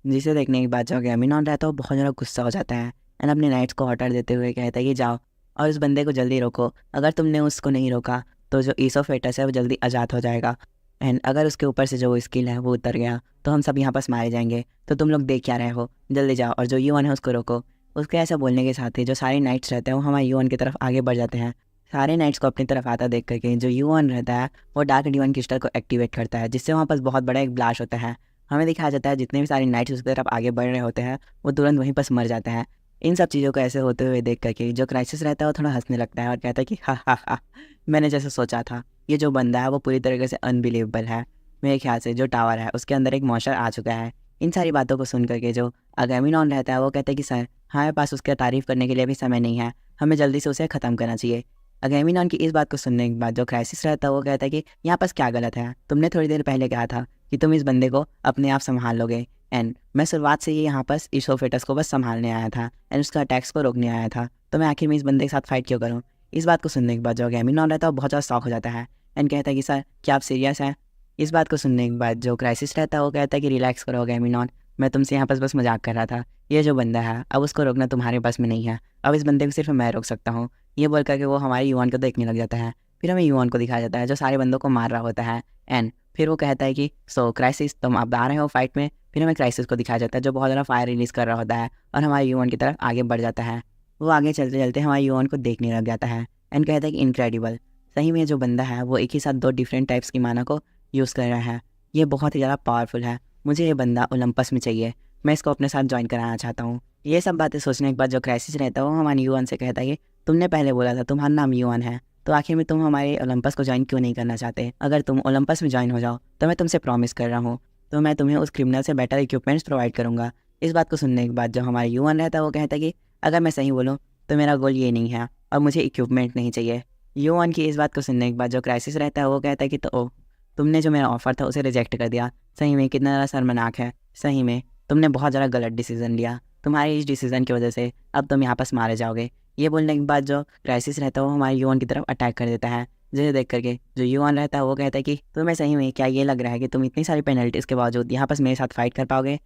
[SPEAKER 1] जिसे देखने के बाद जो अगैमेम्नॉन रहता है वो बहुत ज़्यादा गुस्सा हो जाता है। एंड अपने नाइट्स को ऑर्डर देते हुए कहता है कि जाओ और उस बंदे को जल्दी रोको। अगर तुमने उसको नहीं रोका तो जो ईसोफेटस है वो जल्दी आज़ाद हो जाएगा। एंड अगर उसके ऊपर से जो स्किल है वो उतर गया तो हम सब यहाँ पास मारे जाएंगे। तो तुम लोग देख क्या रहे हो, जल्दी जाओ और जो युआन है उसको रोको। उसके ऐसा बोलने के साथ ही जो सारे नाइट्स रहते हैं वो हमारे युआन की तरफ आगे बढ़ जाते हैं। सारे नाइट्स को अपनी तरफ आता देख करके जो युआन रहता है वो डार्क डिवाइन क्रिस्टल को एक्टिवेट करता है, जिससे वहाँ पास बहुत बड़ा एक ब्लास्ट होता है। हमें दिखाया जाता है जितने भी सारे नाइट्स उसकी तरफ आगे बढ़ रहे होते हैं वो तुरंत वहीं पास मर जाते हैं। इन सब चीज़ों को ऐसे होते हुए देख करके जो क्राइसिस रहता है वो थोड़ा हंसने लगता है और कहता है कि हा, मैंने जैसे सोचा था। ये जो बंदा है वो पूरी तरीके से अनबिलीवेबल है। मेरे ख्याल से जो टावर है उसके अंदर एक मॉन्स्टर आ चुका है। इन सारी बातों को सुन करके जो अगैमेम्नॉन रहता है वो कहता है कि सर, हमारे पास उसका तारीफ़ करने के लिए भी समय नहीं है, हमें जल्दी से उसे ख़त्म करना चाहिए। अगैमेम्नॉन की इस बात को सुनने के बाद जो क्राइसिस रहता है वो कहता है कि यहाँ पास क्या गलत है, तुमने थोड़ी देर पहले कहा था कि तुम इस बंदे को अपने आप संभाल लोगे। एंड मैं शुरुआत से ही यहाँ पास ईसोफेटस को बस संभालने आया था एंड उसका अटैक्स को रोकने आया था, तो मैं आखिर में इस बंदे के साथ फाइट क्यों करूँ। इस बात को सुनने के बाद जो अगैमेम्नॉन रहता है वो बहुत ज़्यादा शॉक हो जाता है एंड कहता है कि सर, क्या आप सीरियस हैं। इस बात को सुनने के बाद जो क्राइसिस रहता है वो कहता है कि रिलैक्स करो अगैमेम्नॉन, मैं तुमसे यहाँ बस मजाक कर रहा था। ये जो बंदा है अब उसको रोकना तुम्हारे बस में नहीं है, अब इस बंदे को सिर्फ मैं रोक सकता हूँ। ये बोल करके वो हमारे युआन को देखने लग जाता है। फिर हमें युआन को दिखाया जाता है जो सारे बंदों को मार रहा होता है। एंड फिर वो कहता है कि सो क्राइसिस, तुम अब आ रहे हो फाइट में। फिर हमें क्राइसिस को दिखाया जाता है जो बहुत ज़्यादा फायर रिलीज़ कर रहा होता है और हमारे युआन की तरफ आगे बढ़ जाता है। वो आगे चलते चलते हमारे युआन को देखने लग जाता है एंड कहता है कि इनक्रेडिबल, सही में जो बंदा है वो एक ही साथ 2 डिफरेंट टाइप्स की माना को यूज़ कर रहा है। ये बहुत ही ज़्यादा पावरफुल है, मुझे ये बंदा ओलंपस में चाहिए, मैं इसको अपने साथ ज्वाइन कराना चाहता हूँ। ये सब बातें सोचने के बाद जो क्राइसिस रहता है वो हमारे युआन से कहता है कि तुमने पहले बोला था तुम्हारा नाम युआन है, तो आखिर में तुम हमारे ओलंपस को ज्वाइन क्यों नहीं करना चाहते। अगर तुम ओलंपस में ज्वाइन हो जाओ तो मैं तुमसे प्रॉमिस कर रहा हूँ, तो मैं तुम्हें उस क्रिमिनल से बेटर इक्विपमेंट्स प्रोवाइड करूँगा। इस बात को सुनने के बाद जो हमारे युआन रहता है वो कहता है कि अगर मैं सही बोलूँ तो मेरा गोल ये नहीं है और मुझे इक्विपमेंट नहीं चाहिए। युआन की इस बात को सुनने के बाद जो क्राइसिस रहता है वो कहता है कि तो तुमने जो मेरा ऑफ़र था उसे रिजेक्ट कर दिया, सही में कितना ज़्यादा शर्मनाक है। सही में तुमने बहुत ज़्यादा गलत डिसीज़न लिया, तुम्हारे इस डिसीज़न की वजह से अब तुम यहाँ पास मारे जाओगे। ये बोलने के बाद जो क्राइसिस रहता है वो हमारे युआन की तरफ अटैक कर देता है, जिसे देख करके जो युआन रहता है वो कहता है कि तुम्हें सही में क्या ये लग रहा है कि तुम इतनी सारी पेनल्टीज़ के बावजूद यहाँ पास मेरे साथ फाइट कर पाओगे।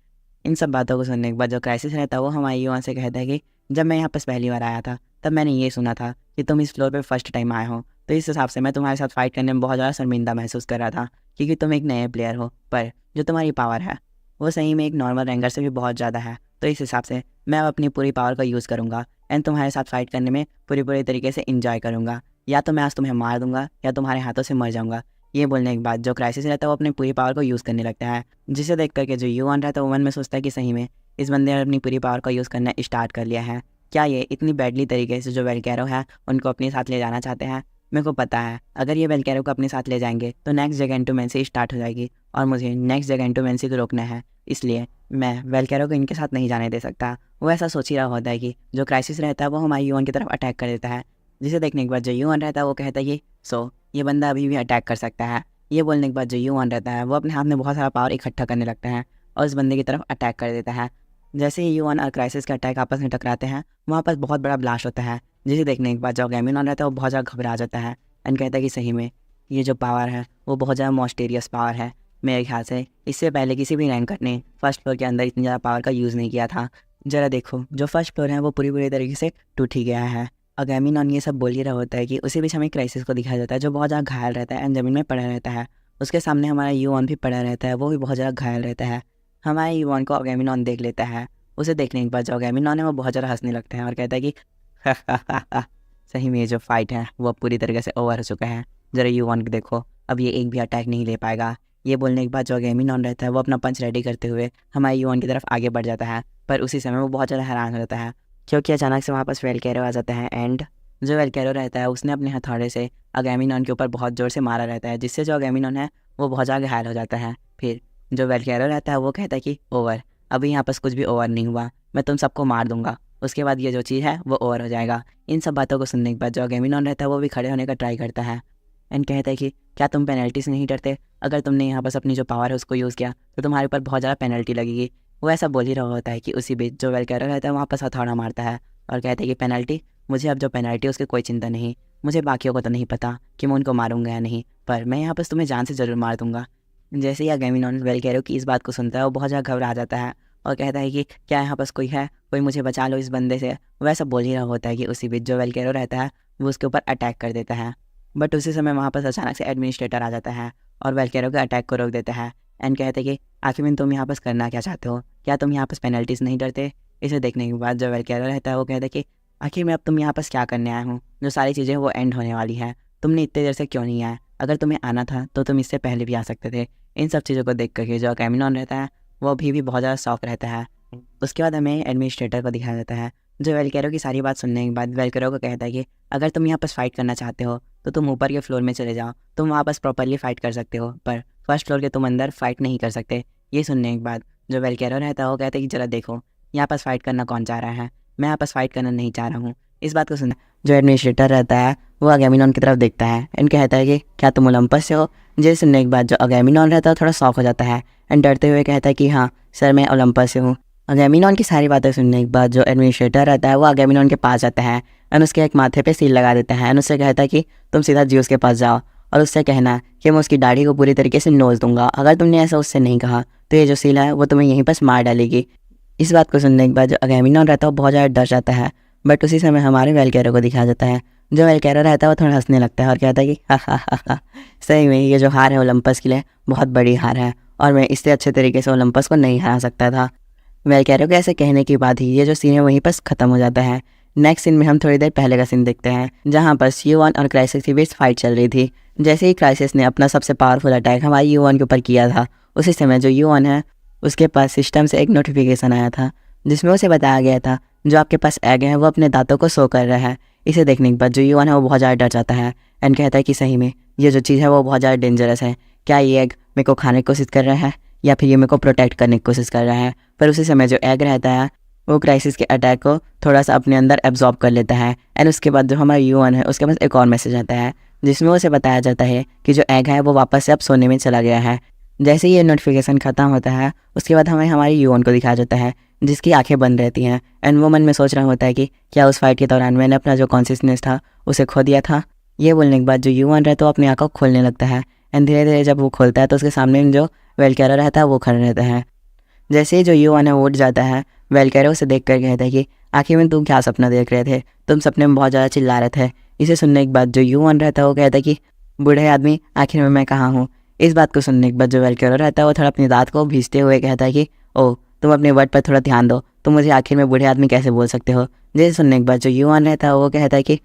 [SPEAKER 1] इन सब बातों को सुनने के बाद जो क्राइसिस रहता है वो हमारे युआन से कहता है कि जब मैं यहाँ पास पहली बार आया था तब मैंने ये सुना था कि तुम इस फ्लोर पे फर्स्ट टाइम आए हो, तो इस हिसाब से मैं तुम्हारे साथ फाइट करने में बहुत ज़्यादा शर्मिंदा महसूस कर रहा था, क्योंकि तुम एक नए प्लेयर हो, पर जो तुम्हारी पावर है वो सही में एक नॉर्मल रैंकर से भी बहुत ज़्यादा है। तो इस हिसाब से मैं अब अपनी पूरी पावर का यूज़ करूँगा एंड तुम्हारे साथ फाइट करने में पूरी तरीके से इंजॉय करूँगा। या तो मैं आज तुम्हें मार दूंगा या तुम्हारे हाथों से मर जाऊँगा। ये बोलने के बाद जो क्राइसिस रहता है वो अपनी पूरी पावर को यूज़ करने लगता है, जिसे देख करके जो युआन रहता है वो मन में सोचता है कि सही में इस बंदे ने अपनी पूरी पावर का यूज़ करना स्टार्ट कर लिया है। क्या ये इतनी बैडली तरीके से जो वेलकैरो है उनको अपने साथ ले जाना चाहते हैं। मेरे को पता है अगर ये वेलकैरो को अपने साथ ले जाएंगे तो नेक्स्ट जगेंटोमेंसी स्टार्ट हो जाएगी और मुझे नेक्स्ट जगेंटोमेंसी को रोकना है, इसलिए मैं वेलकैरो को इनके साथ नहीं जाने दे सकता। वो ऐसा सोच ही रहा होता है कि जो क्राइसिस रहता है वो हमारे युआन की तरफ अटैक कर देता है, जिसे देखने के बाद जो युआन रहता है वो कहता है कि ये बंदा अभी भी अटैक कर सकता है। ये बोलने के बाद जो युआन रहता है वो अपने हाथ में बहुत सारा पावर इकट्ठा करने लगता है और उस बंदे की तरफ अटैक कर देता है। जैसे ही युआन और क्राइसिस के अटैक आपस में टकराते हैं वहाँ पर बहुत बड़ा ब्लास्ट होता है, जिसे देखने के बाद जो अगैमेम्नॉन रहता है वो बहुत ज़्यादा घबरा जाता है एंड कहता है कि सही में ये जो पावर है वो बहुत ज़्यादा मॉन्स्टेरियस पावर है। मेरे ख्याल से इससे पहले किसी भी रैंकर ने फर्स्ट फ्लोर के अंदर इतनी ज़्यादा पावर का यूज़ नहीं किया था। ज़रा देखो जो फर्स्ट फ्लोर है वो पूरी तरीके से टूट ही गया है। अगैमेम्नॉन ये सब बोल ही रहा होता है कि उसी बीच हमें क्राइसिस को दिखाया जाता है जो बहुत ज़्यादा घायल रहता है एंड ज़मीन में पड़ा रहता है। उसके सामने हमारा युआन भी पड़ा रहता है, वो भी बहुत ज़्यादा घायल रहता है। हमारे युआन को अगैमेम्नॉन देख लेता है। उसे देखने के बाद जो अगैमेम्नॉन है वो बहुत ज़्यादा हंसने लगता है और कहता है कि सही में ये जो फाइट है वो पूरी तरीके से ओवर हो चुका है। ज़रा युआन को देखो, अब ये एक भी अटैक नहीं ले पाएगा। ये बोलने के बाद जो अगैमेम्नॉन रहता है वो अपना पंच रेडी करते हुए हमारे युआन की तरफ आगे बढ़ जाता है, पर उसी समय वो बहुत ज़्यादा हैरान हो जाता है क्योंकि अचानक से वहाँ पास वेलकैरो आ जाता है एंड जो वेलकैरो रहता है उसने अपने हथौड़े से अगैमेम्नॉन के ऊपर बहुत ज़ोर से मारा रहता है, जिससे जो अगैमेम्नॉन है वो बहुत ज़्यादा घायल हो जाता है। फिर जो वेलकैरो रहता है वो कहता है कि ओवर, अभी यहाँ पास कुछ भी ओवर नहीं हुआ, मैं तुम सबको मार दूंगा, उसके बाद ये जो चीज़ है वो ओवर हो जाएगा। इन सब बातों को सुनने के बाद जो अगैमेम्नॉन रहता है वो भी खड़े होने का ट्राई करता है एंड कहता है कि क्या तुम पेनल्टी से नहीं डरते, अगर तुमने यहाँ पास अपनी जो पावर है उसको यूज़ किया तो तुम्हारे ऊपर बहुत ज़्यादा पेनल्टी लगेगी। वो ऐसा बोल ही रहा होता है कि उसी बीच जो वेलकैरो रहता है वहाँ पास हथौड़ा मारता है और कहते हैं कि पेनल्टी, मुझे अब जो पेनल्टी उसकी कोई चिंता नहीं, मुझे बाकियों को तो नहीं पता कि मैं उनको मारूंगा या नहीं, पर मैं यहाँ पर तुम्हें जान से ज़रूर मार दूंगा। जैसे ही अगेमिनॉन वेलकैरो की इस बात को सुनता है वो बहुत ज़्यादा घबरा जाता है और कहता है कि क्या यहाँ पास कोई है, कोई मुझे बचा लो इस बंदे से। वैसा बोल ही रहा होता है कि उसी बीच जो वेलकैरो रहता है वो उसके ऊपर अटैक कर देता है। बट उसी समय वहाँ पर अचानक से एडमिनिस्ट्रेटर आ जाता है और वेलकैरो के अटैक को रोक देता है एंड कहते हैं कि आखिर में तुम यहाँ पास करना क्या चाहते हो, क्या तुम यहाँ पास पेनल्टीज नहीं डरते। इसे देखने के बाद जो वेलकैरो रहता है वो कहता है कि आखिर मैं अब तुम यहाँ पास क्या करने आए हो, जो सारी चीज़ें वो एंड होने वाली है, तुमने इतने देर से क्यों नहीं आए, अगर तुम्हें आना था तो तुम इससे पहले भी आ सकते थे। इन सब चीज़ों को देख करके जो कैमिनॉन रहता है वो अभी भी बहुत ज़्यादा शौक रहता है। उसके बाद हमें एडमिनिस्ट्रेटर को दिखाया जाता है जो वेलकैरो की सारी बात सुनने के बाद वेलकैरो को कहता है कि अगर तुम यहाँ पास फाइट करना चाहते हो तो तुम ऊपर के फ्लोर में चले जाओ, तुम वहाँ पास प्रॉपरली फाइट कर सकते हो, पर फर्स्ट फ्लोर के तुम अंदर फाइट नहीं कर सकते। ये सुनने के बाद जो वेलकैरो रहता है वो कहता है कि जरा देखो यहाँ पास फाइट करना कौन चाह रहा है, मैं यहाँ पास फाइट करना नहीं चाह रहा हूँ। इस बात को सुन जो एडमिनिस्ट्रेटर रहता है वो अगेमिनॉन की तरफ देखता है एंड कहता है कि क्या तुम ओलंपस से हो। ये सुनने के बाद जो अगेमिनॉन रहता है थोड़ा शॉक हो जाता है एंड डरते हुए कहता है कि हाँ सर मैं ओलंपस से हूँ। अगेमिनॉन की सारी बातें सुनने के बाद जो एडमिनिस्ट्रेटर रहता है वो अगेमिनॉन के पास जाता है एंड उसके एक माथे पे सील लगा देता है एंड उससे कहता है कि तुम सीधा जियोस के पास जाओ और उससे कहना कि मैं उसकी दाढ़ी को पूरी तरीके से नोच दूंगा, अगर तुमने ऐसा उससे नहीं कहा तो ये जो सील है वो तुम्हें यहीं पर मार डालेगी। इस बात को सुनने के बाद जो अगेमिनॉन रहता है वो बहुत ज़्यादा डर जाता है। बट उसी समय हमारे वेलकैरो को दिखाया जाता है। जो वेलकैरो रहता है वो थोड़ा हंसने लगता है और कहता है कि हा सही में ये जो हार है ओलंपस के लिए बहुत बड़ी हार है और मैं इससे अच्छे तरीके से ओलंपस को नहीं हरा सकता था। वेलकैरो के ऐसे कहने के बाद ही ये जो सीन है वहीं पर ख़त्म हो जाता है। नेक्स्ट सीन में हम थोड़ी देर पहले का सीन देखते हैं जहाँ पर यूवन और क्राइसिस के बीच फाइट चल रही थी। जैसे ही क्राइसिस ने अपना सबसे पावरफुल अटैक हमारे यूवन के ऊपर किया था उसी समय जो यूवन है उसके पास सिस्टम से एक नोटिफिकेशन आया था जिसमें उसे बताया गया था जो आपके पास एग है वो अपने दांतों को शो कर रहा है। इसे देखने के बाद जो यूवन है वो बहुत ज़्यादा डर जाता है एंड कहता है कि सही में ये जो चीज़ है वो बहुत ज़्यादा डेंजरस है, क्या ये एग मेरे को खाने की कोशिश कर रहा है या फिर ये मेरे को प्रोटेक्ट करने की कोशिश कर रहा है। पर उसी समय जो एग रहता है वो क्राइसिस के अटैक को थोड़ा सा अपने अंदर एब्जॉर्ब कर लेता है एंड उसके बाद जो हमारा यूवन है उसके पास एक और मैसेज आता है जिसमें उसे बताया जाता है कि जो एग है वो वापस से अब सोने में चला गया है। जैसे ही ये नोटिफिकेशन ख़त्म होता है उसके बाद हमें हमारे यूवन को दिखाया जाता है जिसकी आंखें बंद रहती हैं एंड वो मन में सोच रहा होता है कि क्या उस फाइट के दौरान मैंने अपना जो कॉन्शियसनेस था उसे खो दिया था। ये बोलने के बाद जो यूवन रहता है वो अपनी आंखों को खोलने लगता है एंड धीरे धीरे जब वो खोलता है तो उसके सामने जो वेलकैरो रहता है वो खड़ा रहता है। जैसे ही जो यूवन है वो उठ जाता है वेलकैरो उसे देख कर कहता है कि आखिर में तुम क्या सपना देख रहे थे, तुम सपने में बहुत ज़्यादा चिल्ला रहे थे। इसे सुनने के बाद जो यूवन रहता है वो कहता है कि बूढ़े आदमी आखिर में मैं कहाँ हूँ। इस बात को सुनने के बाद जो वेलकैरो रहता है वो थोड़ा अपनी दांत को भींचते हुए कहता है कि ओह तुम अपने वर्ड पर थोड़ा ध्यान दो, तुम मुझे आखिर में बूढ़े आदमी कैसे बोल सकते हो। जैसे सुनने के बाद जो यूवन रहता है वो कहता है कि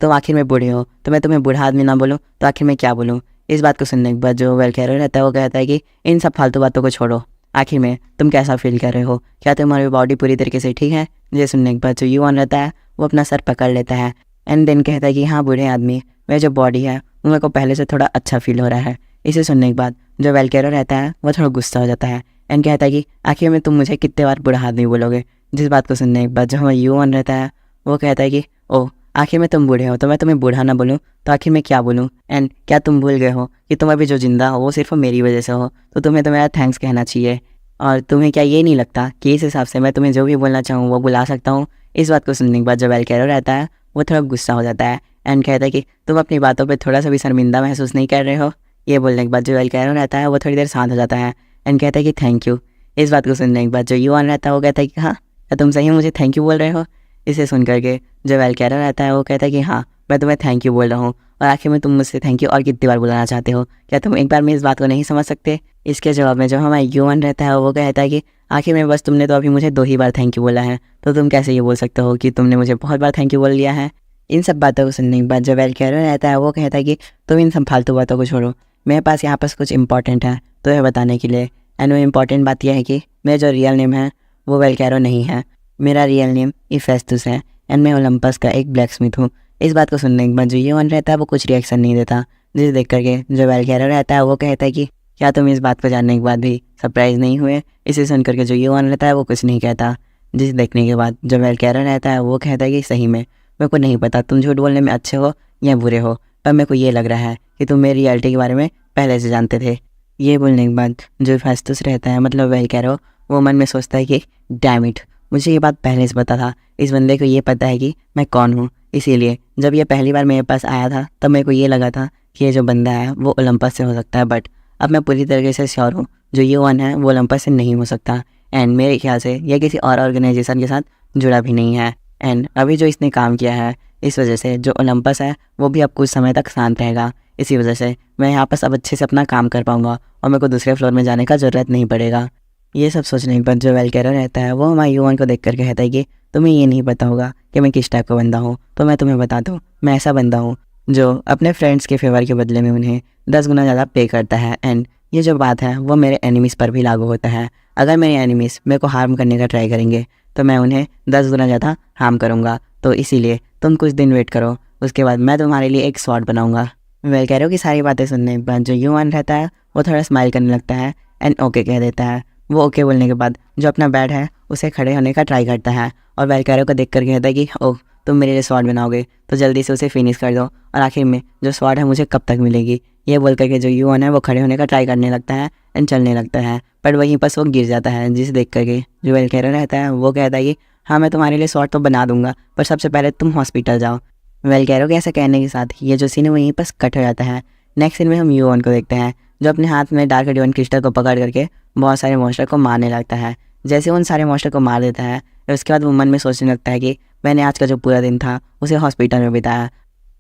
[SPEAKER 1] तुम आखिर में बूढ़े हो तो मैं तुम्हें बूढ़ा आदमी ना बोलूँ तो आखिर में क्या बोलूँ। इस बात को सुनने के बाद जो वेलकैरो रहता है वो कहता है कि इन सब फालतू बातों को छोड़ो, आखिर में तुम कैसा फील कर रहे हो, क्या तुम्हारी बॉडी पूरी तरीके से ठीक है। ये सुनने के बाद जो यूवन रहता है वो अपना सर पकड़ लेता है एंड देन कहता है कि हाँ बूढ़े आदमी मेरी जो बॉडी है वो मेरे को पहले से थोड़ा अच्छा फील हो रहा है। इसे सुनने के बाद जो वेलकैरो रहता है वो थोड़ा गुस्सा हो जाता है एंड कहता है कि आखिर में तुम मुझे कितने बार बूढ़ा आदमी बोलोगे। जिस बात को सुनने के बाद जो हमारा यूवन रहता है वो कहता है कि ओह आखिर में तुम बूढ़े हो तो मैं तुम्हें बूढ़ा ना बोलूँ तो आखिर में क्या बोलूँ, एंड क्या तुम भूल गए हो कि तुम अभी जो जिंदा हो वो सिर्फ मेरी वजह से हो, तो तुम्हें तो मेरा थैंक्स कहना चाहिए। और तुम्हें क्या ये नहीं लगता कि इस हिसाब से मैं तुम्हें जो भी बोलना चाहूँ वो बुला सकता हूँ। इस बात को सुनने के बाद जो वेलकैरो रहता है वो थोड़ा गुस्सा हो जाता है एंड कहता है कि तुम अपनी बातों पे थोड़ा सा भी शर्मिंदा महसूस नहीं कर रहे हो। ये बोलने के बाद जो वेलकैरो रहता है वो थोड़ी देर शांत हो जाता है एंड कहता है कि थैंक यू। इस बात को सुनने के बाद जो यूवन रहता है वो कहता है कि हाँ क्या तुम सही मुझे थैंक यू बोल रहे हो। इसे सुन करके जो वेलकैरो रहता है वो कहता है कि हाँ मैं तुम्हें थैंक यू बोल रहा हूँ और आखिर में तुम मुझसे थैंक यू और कितनी बार बुलाना चाहते हो, क्या तुम एक बार में इस बात को नहीं समझ सकते। इसके जवाब में जो हमारा यूवन रहता है वो कहता है कि आखिर में बस तुमने तो अभी मुझे 2 ही बार थैंक यू बोला है, तो तुम कैसे ये बोल सकते हो कि तुमने मुझे बहुत बार थैंक यू बोल लिया है। इन सब बातों को सुनने के बाद जो वेलकैरो रहता है वो कहता है कि तुम इन सब फालतू बातों को छोड़ो, मेरे पास यहाँ पास कुछ इंपॉर्टेंट है तुम्हें बताने के लिए। एंड वो इम्पॉर्टेंट बात यह है कि मेरा जो रियल नेम है वो वेलकैरो नहीं है, मेरा रियल नेम इफेस्टस है एंड मैं ओलंपस का एक ब्लैक स्मिथ हूँ। इस बात को सुनने के बाद जो यूवन रहता है वो कुछ रिएक्शन नहीं देता, जिसे देख करके जो वेलकैरो रहता है वो कहता है कि क्या तुम इस बात को जानने के बाद भी सरप्राइज़ नहीं हुए। इसे सुन करके जो यूवन रहता है वो कुछ नहीं कहता, जिसे देखने के बाद जो वेलकैरो रहता है वो कहता है कि सही में मेरे को नहीं पता तुम झूठ बोलने में अच्छे हो या बुरे हो, पर मेरे को ये लग रहा है कि तुम मेरी रियलिटी के बारे में पहले से जानते थे। ये बोलने के बाद जो फेस्टस रहता है मतलब वेलकैरो वो मन में सोचता है कि डैम इट, मुझे ये बात पहले से पता था, इस बंदे को ये पता है कि मैं कौन हूँ। इसीलिए जब ये पहली बार मेरे पास आया था तब मेरे को ये लगा था कि ये जो बंदा है वो ओलंपस से हो सकता है, बट अब मैं पूरी तरीके से श्योर हूँ जो ये वन है वो ओलंपस से नहीं हो सकता। एंड मेरे ख्याल से ये किसी और ऑर्गेनाइजेशन के साथ जुड़ा भी नहीं है। एंड अभी जो इसने काम किया है इस वजह से जो ओलंपस है वो भी अब कुछ समय तक शांत रहेगा। इसी वजह से मैं यहाँ पर अब अच्छे से अपना काम कर पाऊँगा और मेरे को दूसरे फ्लोर में जाने का ज़रूरत नहीं पड़ेगा। ये सब सोचने के बाद जो वेलकेरो रहता है वो हमारे यूवन को देख करके कहता है कि तुम्हें ये नहीं पता होगा कि मैं किस टाइप का बंदा हूँ, तो मैं तुम्हें बता दूँ, मैं ऐसा बंदा हूँ जो अपने फ्रेंड्स के फेवर के बदले में उन्हें 10 गुना ज़्यादा पे करता है। एंड ये जो बात है वो मेरे एनिमीज़ पर भी लागू होता है। अगर मेरे एनिमीज़ मेरे को हार्म करने का ट्राई करेंगे तो मैं उन्हें 10 गुना ज़्यादा हार्म करूँगा। तो इसीलिए तुम कुछ दिन वेट करो, उसके बाद मैं तुम्हारे लिए एक स्वॉर्ड बनाऊँगा। वेलकेरो की सारी बातें सुनने के बाद जो यूवन रहता है वो थोड़ा स्माइल करने लगता है एंड ओके कह देता है। वो ओके बोलने के बाद जो अपना बेड है उसे खड़े होने का ट्राई करता है और वेलकेरो को देख कर कहता है कि ओह तुम मेरे लिए स्वॉर्ड बनाओगे तो जल्दी से उसे फिनिश कर दो, और आखिर में जो स्वॉर्ड है मुझे कब तक मिलेगी। ये बोल करके जो यूवन है वो खड़े होने का ट्राई करने लगता है एंड चलने लगता है, पर वहीं पर वो गिर जाता है, जिसे देख करके जो वेलकेरो रहता है वो कहता है कि हाँ मैं तुम्हारे लिए स्वॉर्ड तो बना दूंगा, पर सबसे पहले तुम हॉस्पिटल जाओ। वेलकेरो के ऐसा कहने के साथ ये जो सीन है वहीं पर कट हो जाता है। नेक्स्ट सीन में हम यूवन को देखते हैं जो अपने हाथ में डार्क डिवाइन क्रिस्टल को पकड़ करके बहुत सारे मॉन्स्टर को मारने लगता है। जैसे उन सारे मॉन्स्टर को मार देता है उसके बाद वो मन में सोचने लगता है कि मैंने आज का जो पूरा दिन था उसे हॉस्पिटल में बिताया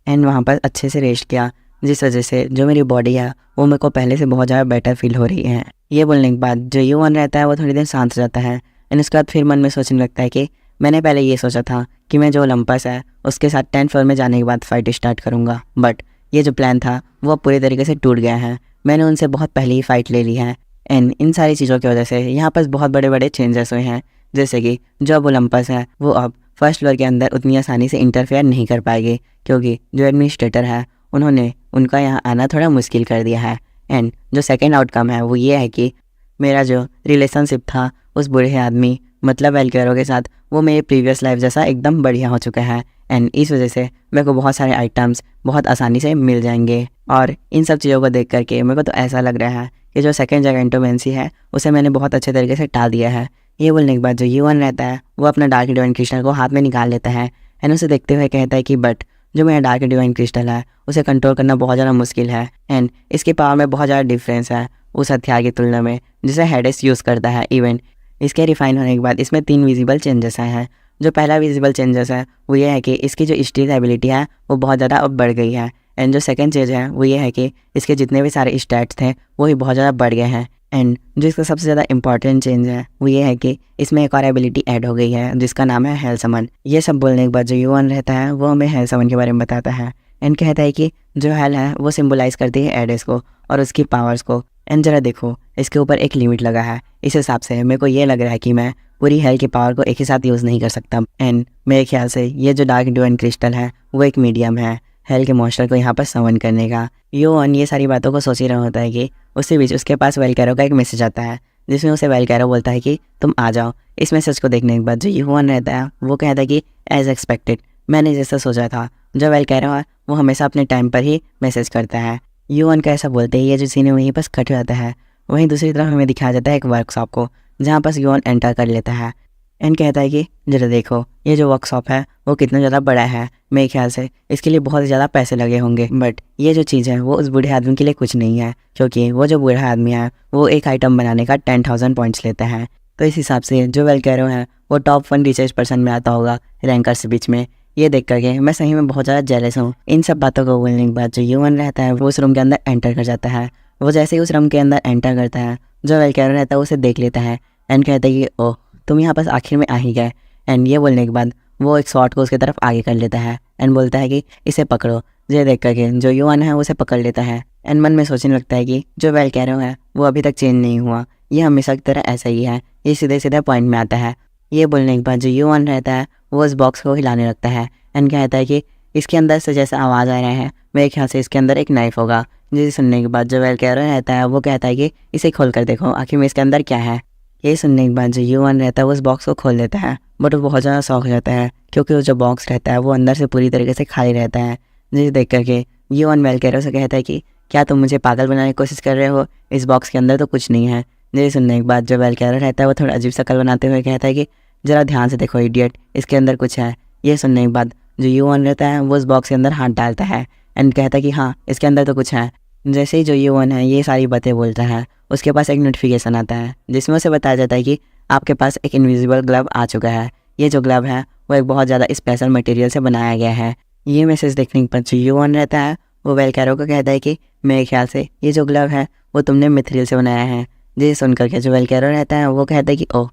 [SPEAKER 1] एंड वहाँ पर अच्छे से रेस्ट किया, जिस वजह से जो मेरी बॉडी है वो मेरे को पहले से बहुत ज़्यादा बेटर फील हो रही है। ये बोलने के बाद जो यूवन रहता है वो थोड़ी देर शांत हो जाता है एंड उसके बाद फिर मन में सोचने लगता है कि मैंने पहले ये सोचा था कि मैं जो ओलंपस है उसके साथ 10th फ्लोर में जाने के बाद फाइट स्टार्ट करूँगा, बट ये जो प्लान था वो पूरी तरीके से टूट गया है। मैंने उनसे बहुत पहले ही फ़ाइट ले ली है एंड इन सारी चीज़ों की वजह से यहाँ पर बहुत बड़े बड़े चेंजेस हुए हैं, जैसे कि जो अब ओलंपस है वो अब फर्स्ट फ्लोर के अंदर उतनी आसानी से इंटरफेयर नहीं कर पाएगी, क्योंकि जो एडमिनिस्ट्रेटर है उन्होंने उनका यहाँ आना थोड़ा मुश्किल कर दिया है। एंड जो सेकेंड आउटकम है वो ये है कि मेरा जो रिलेशनशिप था उस बूढ़े आदमी मतलब वेलकेरो के साथ वो मेरे प्रीवियस लाइफ जैसा एकदम बढ़िया हो चुका है एंड इस वजह से मेरे को बहुत सारे आइटम्स बहुत आसानी से मिल जाएंगे। और इन सब चीज़ों को देख करके मेरे को तो ऐसा लग रहा है कि जो सेकेंड जगेंटोमेंसी है उसे मैंने बहुत अच्छे तरीके से टाल दिया है। ये बोलने के बाद जो यूवन रहता है वो अपना डार्क डिवाइन क्रिस्टल को हाथ में निकाल लेता है एंड उसे देखते हुए कहता है कि बट जो मेरा डार्क डिवाइन क्रिस्टल है उसे कंट्रोल करना बहुत ज़्यादा मुश्किल है एंड इसकी पावर में बहुत ज़्यादा डिफरेंस है उस हथियार की तुलना में जिसे हेडेस यूज़ करता है। इवन इसके रिफाइन होने के बाद इसमें 3 विजिबल चेंजेस आए हैं। जो पहला विजिबल चेंजेस है वो ये है कि इसकी जो स्टील एबिलिटी है वो बहुत ज़्यादा अब बढ़ गई है एंड जो सेकंड चीज़ है वो ये है कि इसके जितने भी सारे स्टैट्स थे वो भी बहुत ज़्यादा बढ़ गए हैं। एंड जो इसका सबसे ज़्यादा इंपॉर्टेंट चेंज है वो ये है कि इसमें एक और एबिलिटी ऐड हो गई है जिसका नाम है हेल समन। ये सब बोलने के बाद जो यूवन रहता है वो हमें हेल समन के बारे में बताता है एंड कहता है कि जो हेल है वो सिम्बलाइज़ करती है एडेस को और उसकी पावर्स को। एंड जरा देखो इसके ऊपर एक लिमिट लगा है, इस हिसाब से मेरे को ये लग रहा है कि मैं पूरी हेल की पावर को एक ही साथ यूज़ नहीं कर सकता। एंड मेरे ख्याल से ये जो डार्क डिवाइन क्रिस्टल है वो एक मीडियम है हेल के मॉन्स्टर को यहाँ पर समन करने का। यूवन ये सारी बातों को सोच ही रहा होता है कि उसी बीच उसके पास वेलकेरो का एक मैसेज आता है जिसमें उसे वेलकेरो बोलता है कि तुम आ जाओ। इस मैसेज को देखने के बाद जो यूवन रहता है वो कहता है कि एज एक्सपेक्टेड, मैंने जैसा सोचा था जो वेलकेरो है वो हमेशा अपने टाइम पर ही मैसेज करता है। यूवन का ऐसा बोलते ही ये जो सीन है वहीं पर कट हो जाता है। वहीं दूसरी तरफ हमें दिखाया जाता है एक वर्कशॉप को जहाँ पर यूवन एंटर कर लेता है एंड कहता है कि जरा देखो ये जो वर्कशॉप है वो कितना ज़्यादा बड़ा है, मेरे ख्याल से इसके लिए बहुत ज़्यादा पैसे लगे होंगे, बट ये जो चीज़ है वो उस बूढ़े आदमी के लिए कुछ नहीं है, क्योंकि वो जो बूढ़ा आदमी है वो एक आइटम बनाने का 10,000 पॉइंट्स लेता है। तो इस हिसाब से जो वेलकेरो है वो टॉप 1 रिचेस्ट पर्सन में आता होगा रैंकर्स के बीच में। ये देख करके मैं सही में बहुत ज़्यादा जेलस हूँ। इन सब बातों को बोलने के बाद जो यूवन रहता है वो उस रूम के अंदर एंटर कर जाता है। वो जैसे ही उस रूम के अंदर एंटर करता है जो वेलकेरो रहता है उसे देख लेता है एंड कहता है कि ओह तुम यहाँ पास आखिर में आ ही गए। एंड ये बोलने के बाद वो एक शॉट को उसकी तरफ आगे कर लेता है एंड बोलता है कि इसे पकड़ो। ये देख करके जो यूवन है उसे पकड़ लेता है एंड मन में सोचने लगता है कि जो वेलकेरो है वो अभी तक चेंज नहीं हुआ, ये हमेशा की तरह ऐसा ही है, ये सीधे सीधे पॉइंट में आता है। ये बोलने के बाद जो यूवन रहता है वो उस बॉक्स को हिलाने लगता है एंड कहता है कि इसके अंदर से जैसा आवाज़ आ रहा है मेरे ख्याल से इसके अंदर एक नाइफ होगा। जिसे सुनने के बाद जो वेलकेरो रहता है वो कहता है कि इसे खोल कर देखो आखिर में इसके अंदर क्या है। ये सुनने के बाद जो यूवन रहता है वो उस बॉक्स को खोल देता है, बट वो बहुत ज़्यादा शौक हो जाता है क्योंकि वो जो बॉक्स रहता है वो अंदर से पूरी तरीके से खाली रहता है। जिसे देख करके यूवन वेलकेरो से कहता है कि क्या तुम मुझे पागल बनाने की कोशिश कर रहे हो, इस बॉक्स के अंदर तो कुछ नहीं है। जिसे सुनने के बाद जो वेलकेरो रहता है वो थोड़ा अजीब सा कल बनाते हुए कहता है कि ज़रा ध्यान से देखो इडियट, इसके अंदर कुछ है। ये सुनने के बाद जो यूवन रहता है वो उस बॉक्स के अंदर हाथ डालता है एंड कहता है कि हाँ इसके अंदर तो कुछ है। जैसे ही जो यूवन है ये सारी बातें बोलता है, उसके पास एक नोटिफिकेशन आता है जिसमें उसे बताया जाता है कि आपके पास एक इनविजिबल ग्लव आ चुका है। ये जो ग्लव है वो एक बहुत ज़्यादा स्पेशल मटेरियल से बनाया गया है। ये मैसेज देखने के बाद जो यूवन रहता है वो वेलकैरो को कहता है कि मेरे ख्याल से ये जो ग्लव है वो तुमने मिथ्रिल से बनाया है। ये सुनकर के जो वेलकैरो रहता है वो कहता है कि ओह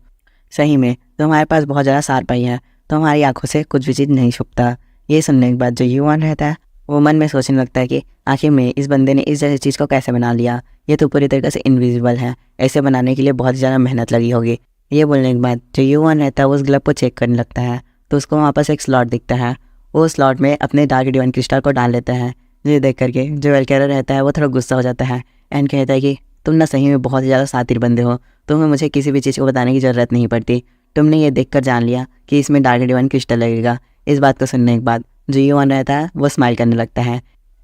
[SPEAKER 1] सही में तुम्हारे पास बहुत ज़्यादा शार्प आई है, तुम्हारी आंखों से कुछ भी चीज़ नहीं छुपता। ये सुनने के बाद जो यूवन रहता है वो मन में सोचने लगता है कि आखिर में इस बंदे ने इस जैसी चीज़ को कैसे बना लिया, ये तो पूरी तरीके से इनविजिबल है, ऐसे बनाने के लिए बहुत ज़्यादा मेहनत लगी होगी। ये बोलने के बाद जो यूवन रहता है वो उस ग्लव को चेक करने लगता है तो उसको वहाँ पर एक स्लॉट दिखता है। वो स्लॉट में अपने डार्क डिवाइन क्रिस्टल को डाल लेता है। ये देख करके जो वेलकैरो रहता है वो थोड़ा गुस्सा हो जाता है एंड कहता है कि तुम ना सही में बहुत ज़्यादा शातिर बंदे हो, तुम्हें मुझे किसी भी चीज़ को बताने की ज़रूरत नहीं पड़ती, तुमने ये देखकर जान लिया कि इसमें डार्क डिवाइन क्रिस्टल लगेगा। इस बात को सुनने के बाद जो यूवन रहता है वो स्माइल करने लगता है।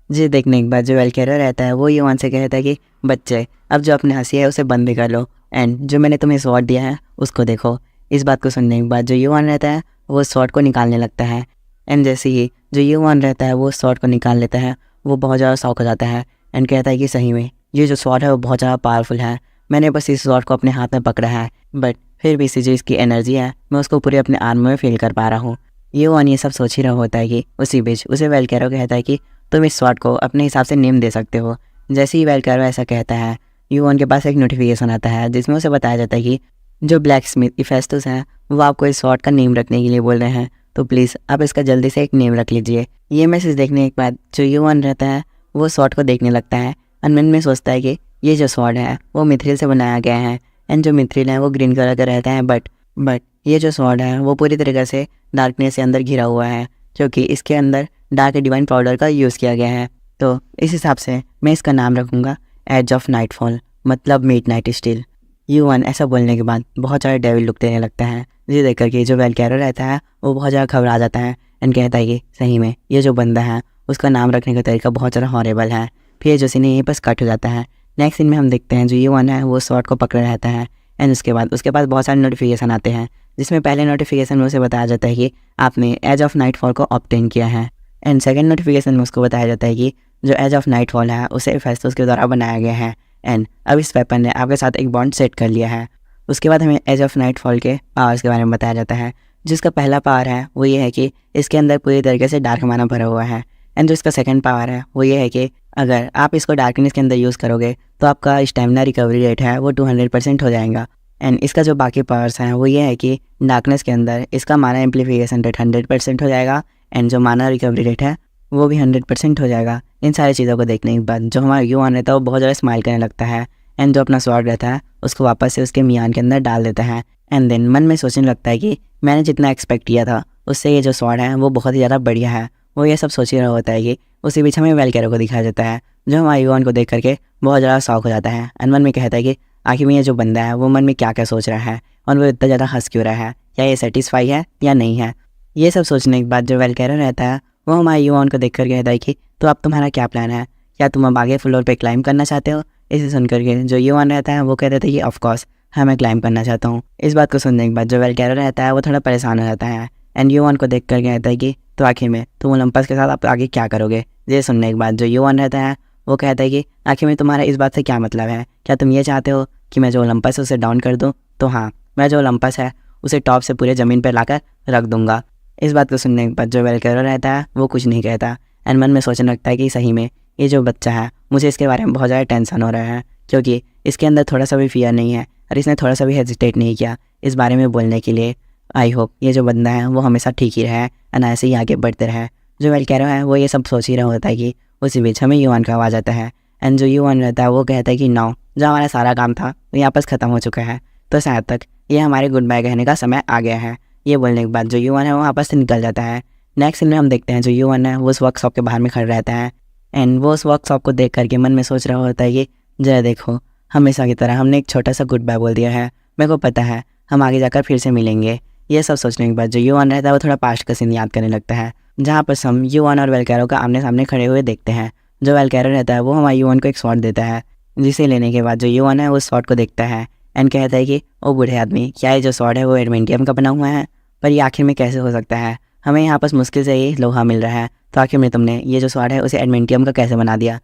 [SPEAKER 1] जी देखने के बाद जो वेलकैरो रहता है वो यूवन से कहता है कि बच्चे अब जो अपनी हंसी है उसे बंद कर लो एंड जो मैंने तुम्हें स्वॉर्ड दिया है उसको देखो। इस बात को सुनने के बाद जो यूवन रहता है वो स्वॉर्ड को निकालने लगता है एंड जैसे ही जो यूवन रहता है वो स्वॉर्ड को निकाल लेता है वो बहुत ज़्यादा शॉक हो जाता है एंड कहता है कि सही में ये जो स्वॉर्ड है वो बहुत ज़्यादा पावरफुल है, मैंने बस इस स्वॉर्ड को अपने हाथ में पकड़ा है बट फिर भी जो इसकी एनर्जी है मैं उसको पूरे अपने आर्म में फील कर पा रहा हूँ। यूवन ये सब सोच ही रहा होता है कि उसी बीच उसे वेलकैरो कहता है कि तुम इस स्वॉर्ड को अपने हिसाब से नेम दे सकते हो। जैसे ही वेलकैरो ऐसा कहता है यूवन के पास एक नोटिफिकेशन आता है जिसमें उसे बताया जाता है कि जो ब्लैक स्मिथ इफेस्टस हैं वो आपको इस स्वॉर्ड का नेम रखने के लिए बोल रहे हैं, तो प्लीज़ आप इसका जल्दी से एक नेम रख लीजिए। ये मैसेज देखने के बाद जो यूवन रहता है वो स्वॉर्ड को देखने लगता है और मन में सोचता है कि ये जो स्वॉर्ड है वो मिथ्रिल से बनाया गया है एंड जो मिथ्रिल है वो ग्रीन कलर का रहता है बट ये जो स्वॉर्ड है वो पूरी तरीके से डार्कनेस से अंदर घिरा हुआ है क्योंकि इसके अंदर डार्क डिवाइन पाउडर का यूज़ किया गया है। तो इस हिसाब से मैं इसका नाम रखूँगा एज ऑफ नाइटफॉल, मतलब मिडनाइट स्टील। यूवन ऐसा बोलने के बाद बहुत सारे डेविल लुक देने लगता है। ये देख करके जो वेलकैरो रहता है वो बहुत ज़्यादा घबरा जाता है एंड कहता है कि सही में ये जो बंदा है उसका नाम रखने का तरीका बहुत ज़्यादा हॉरेबल है। फिर जो सीन यहीं पर कट हो जाता है। नेक्स्ट सीन में हम देखते हैं जो यूवन है वो स्वॉर्ड को पकड़े रहता है एंड उसके बाद उसके पास बहुत सारे नोटिफिकेशन आते हैं जिसमें पहले नोटिफिकेशन में उसे बताया जाता है कि आपने एज ऑफ नाइटफॉल को ऑब्टेन किया है एंड सेकंड नोटिफिकेशन में उसको बताया जाता है कि जो एज ऑफ नाइटफॉल है उसे इफेस्टस के द्वारा बनाया गया है एंड अब इस वेपन ने आपके साथ एक बॉन्ड सेट कर लिया है। उसके बाद हमें एज ऑफ नाइटफॉल के पावर्स के बारे में बताया जाता है जिसका पहला पावर है वो ये है कि इसके अंदर पूरी तरीके से डार्क माना भरा हुआ है एंड जो इसका सेकंड पावर है वो ये है कि अगर आप इसको डार्कनेस के अंदर यूज़ करोगे तो आपका स्टेमिना रिकवरी रेट है वो 200% हो जाएगा एंड इसका जो बाकी पावर्स हैं वो ये है कि डार्कनेस के अंदर इसका माना एम्प्लीफिकेशन रेट 100% हो जाएगा एंड जो माना रिकवरी रेट है वो भी 100% हो जाएगा। इन सारी चीज़ों को देखने के बाद जो हमारा यूवन रहता है वो बहुत ज़्यादा स्माइल करने लगता है एंड जो अपना स्वॉर्ड रहता है उसको वापस से उसके मियान के अंदर डाल देता है एंड देन मन में सोचने लगता है कि मैंने जितना एक्सपेक्ट किया था उससे ये जो स्वॉर्ड है वो बहुत ही ज़्यादा बढ़िया है। वो ये सब सोच ही रहा होता है कि उसी बीच हमें वेलकैरो को दिखाया जाता है जो हमारे यूवन को देख करके बहुत ज़्यादा शौक हो जाता है एंड मन में कहता है कि आखिर में ये जो बंदा है वो मन में क्या क्या सोच रहा है और वो इतना ज़्यादा हंस क्यों रहा है, क्या ये सेटिस्फाई है या नहीं है। ये सब सोचने के बाद जो वेलकैरो रहता है वो हमारे यूवन को देख कर कहता है कि तो अब तुम्हारा क्या प्लान है, क्या तुम अब आगे फ्लोर पे क्लाइम करना चाहते हो। इसे सुन करके जो यूवन रहता है वो कहता है कि ऑफकोर्स हाँ मैं क्लाइम करना चाहता हूँ। इस बात को सुनने के बाद जो वेलकैरो रहता है वो थोड़ा परेशान हो जाता है एंड यूवन को देख कर कहता है कि तो आखिर में तुम ओलंपस के साथ आप आगे क्या करोगे। ये सुनने के बाद जो यूवन रहता है वो कहता है कि आखिर में तुम्हारा इस बात से क्या मतलब है, क्या तुम ये चाहते हो कि मैं जो ओलंपस है उसे डाउन कर दूँ। तो हाँ, मैं जो ओलंपस है उसे टॉप से पूरे ज़मीन पर लाकर रख दूँगा। इस बात को सुनने के बाद जो वेलकैरो रहता है वो कुछ नहीं कहता एंड मन में सोचने लगता है कि सही में ये जो बच्चा है मुझे इसके बारे में बहुत ज़्यादा टेंशन हो रहा है क्योंकि इसके अंदर थोड़ा सा भी फियर नहीं है और इसने थोड़ा सा भी हेजिटेट नहीं किया इस बारे में बोलने के लिए। आई होप ये जो बंदा है वो हमेशा ठीक ही रहे एंड ऐसे ही आगे बढ़ते रहे। जो वेलकैरो है वो ये सब सोच ही रहा होता है कि उसी बीच हमें यूवन का आवाज़ आता है एंड जो यूवन रहता है वो कहता है कि नाउ जो हमारा सारा काम था वो यहाँ पर ख़त्म हो चुका है, तो शायद तक ये हमारे गुड बाय कहने का समय आ गया है। ये बोलने के बाद जो यूवन है वो वापस से निकल जाता है। नेक्स्ट सीन में हम देखते हैं जो यूवन है वो उस वर्कशॉप के बाहर में खड़ा रहता है एंड वो उस वर्कशॉप को देख करके मन में सोच रहा होता है कि जय देखो हमेशा की तरह हमने एक छोटा सा गुड बाय बोल दिया है, मेरे को पता है हम आगे जाकर फिर से मिलेंगे। ये सब सोचने के बाद जो यूवन रहता है वो थोड़ा पास्ट का सीन याद करने लगता है जहाँ पर हम यूवन और वेलकैरो का आमने सामने खड़े हुए देखते हैं। जो वेलकैरो रहता है वो हमारे यूवन को एक शॉट देता है जिसे लेने के बाद जो यूवन है वो शॉट को देखता है एंड कहता है कि ओ बूढ़े आदमी, क्या ये जो स्वॉर्ड है वो एडमेंटियम का बना हुआ है? पर ये आखिर में कैसे हो सकता है? हमें यहाँ पास मुश्किल से ही लोहा मिल रहा है, तो आखिर में तुमने ये जो स्वॉर्ड है उसे एडमेंटियम का कैसे बना दिया?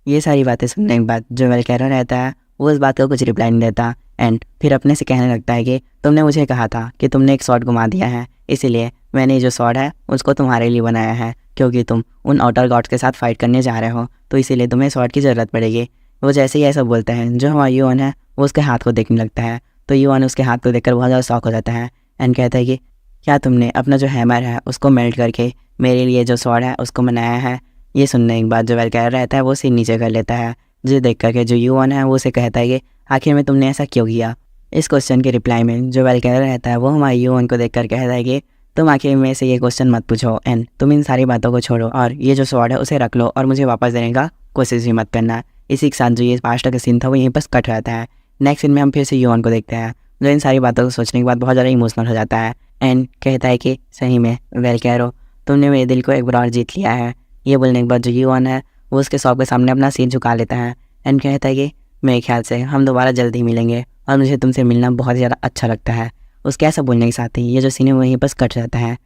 [SPEAKER 1] ये सारी बातें सुनने के बाद जो वेलकैरो रहता है वो इस बात का कुछ रिप्लाई नहीं देता एंड फिर अपने से कहने लगता है कि तुमने मुझे कहा था कि तुमने एक स्वॉर्ड घुमा दिया है, इसीलिए मैंने जो स्वॉर्ड है उसको तुम्हारे लिए बनाया है, क्योंकि तुम उन आउटर गॉड्स के साथ फाइट करने जा रहे हो, तो इसीलिए तुम्हें स्वॉर्ड की ज़रूरत पड़ेगी। वो जैसे ही ऐसा बोलता है, जो हमारा यून है वो उसके हाथ को देखने लगता है, तो यून उसके हाथ को देखकर बहुत ज़्यादा शॉक हो जाता है एंड कहता है कि क्या तुमने अपना जो हैमर है उसको मेल्ट करके मेरे लिए जो स्वॉर्ड है उसको बनाया है? ये सुनने के बाद जो वेलकैरो रहता है वो सिर नीचे कर लेता है, जिसे देख करके जो यून है वो उसे कहता है कि आखिर में तुमने ऐसा क्यों किया? इस क्वेश्चन के रिप्लाई में जो वेलकैरो रहता है वो हमारे यून को देख कर कहता है कि तुम आखिर में से ये क्वेश्चन मत पूछो एंड तुम इन सारी बातों को छोड़ो और ये जो स्वॉर्ड है उसे रख लो और मुझे वापस देने का कोशिश भी मत करना। इसी के साथ जो ये पास्ट का सीन था वो यहीं पर कट रहता है। नेक्स्ट सीन में हम फिर से यून को देखते हैं, जो इन सारी बातों को सोचने के बाद बहुत ज़्यादा इमोशनल हो जाता है एंड कहता है कि सही में वेलकैरो, तुमने मेरे दिल को एक बार और जीत लिया है। ये बोलने के बाद जो यून है वो उसके शॉप के सामने अपना सिर झुका लेता है एंड कहता है कि मेरे ख्याल से हम दोबारा जल्द ही मिलेंगे और मुझे तुमसे मिलना बहुत ज़्यादा अच्छा लगता है। उसके ऐसा बोलने के साथ ही ये जो सीन है वहीं पर कट जाता है।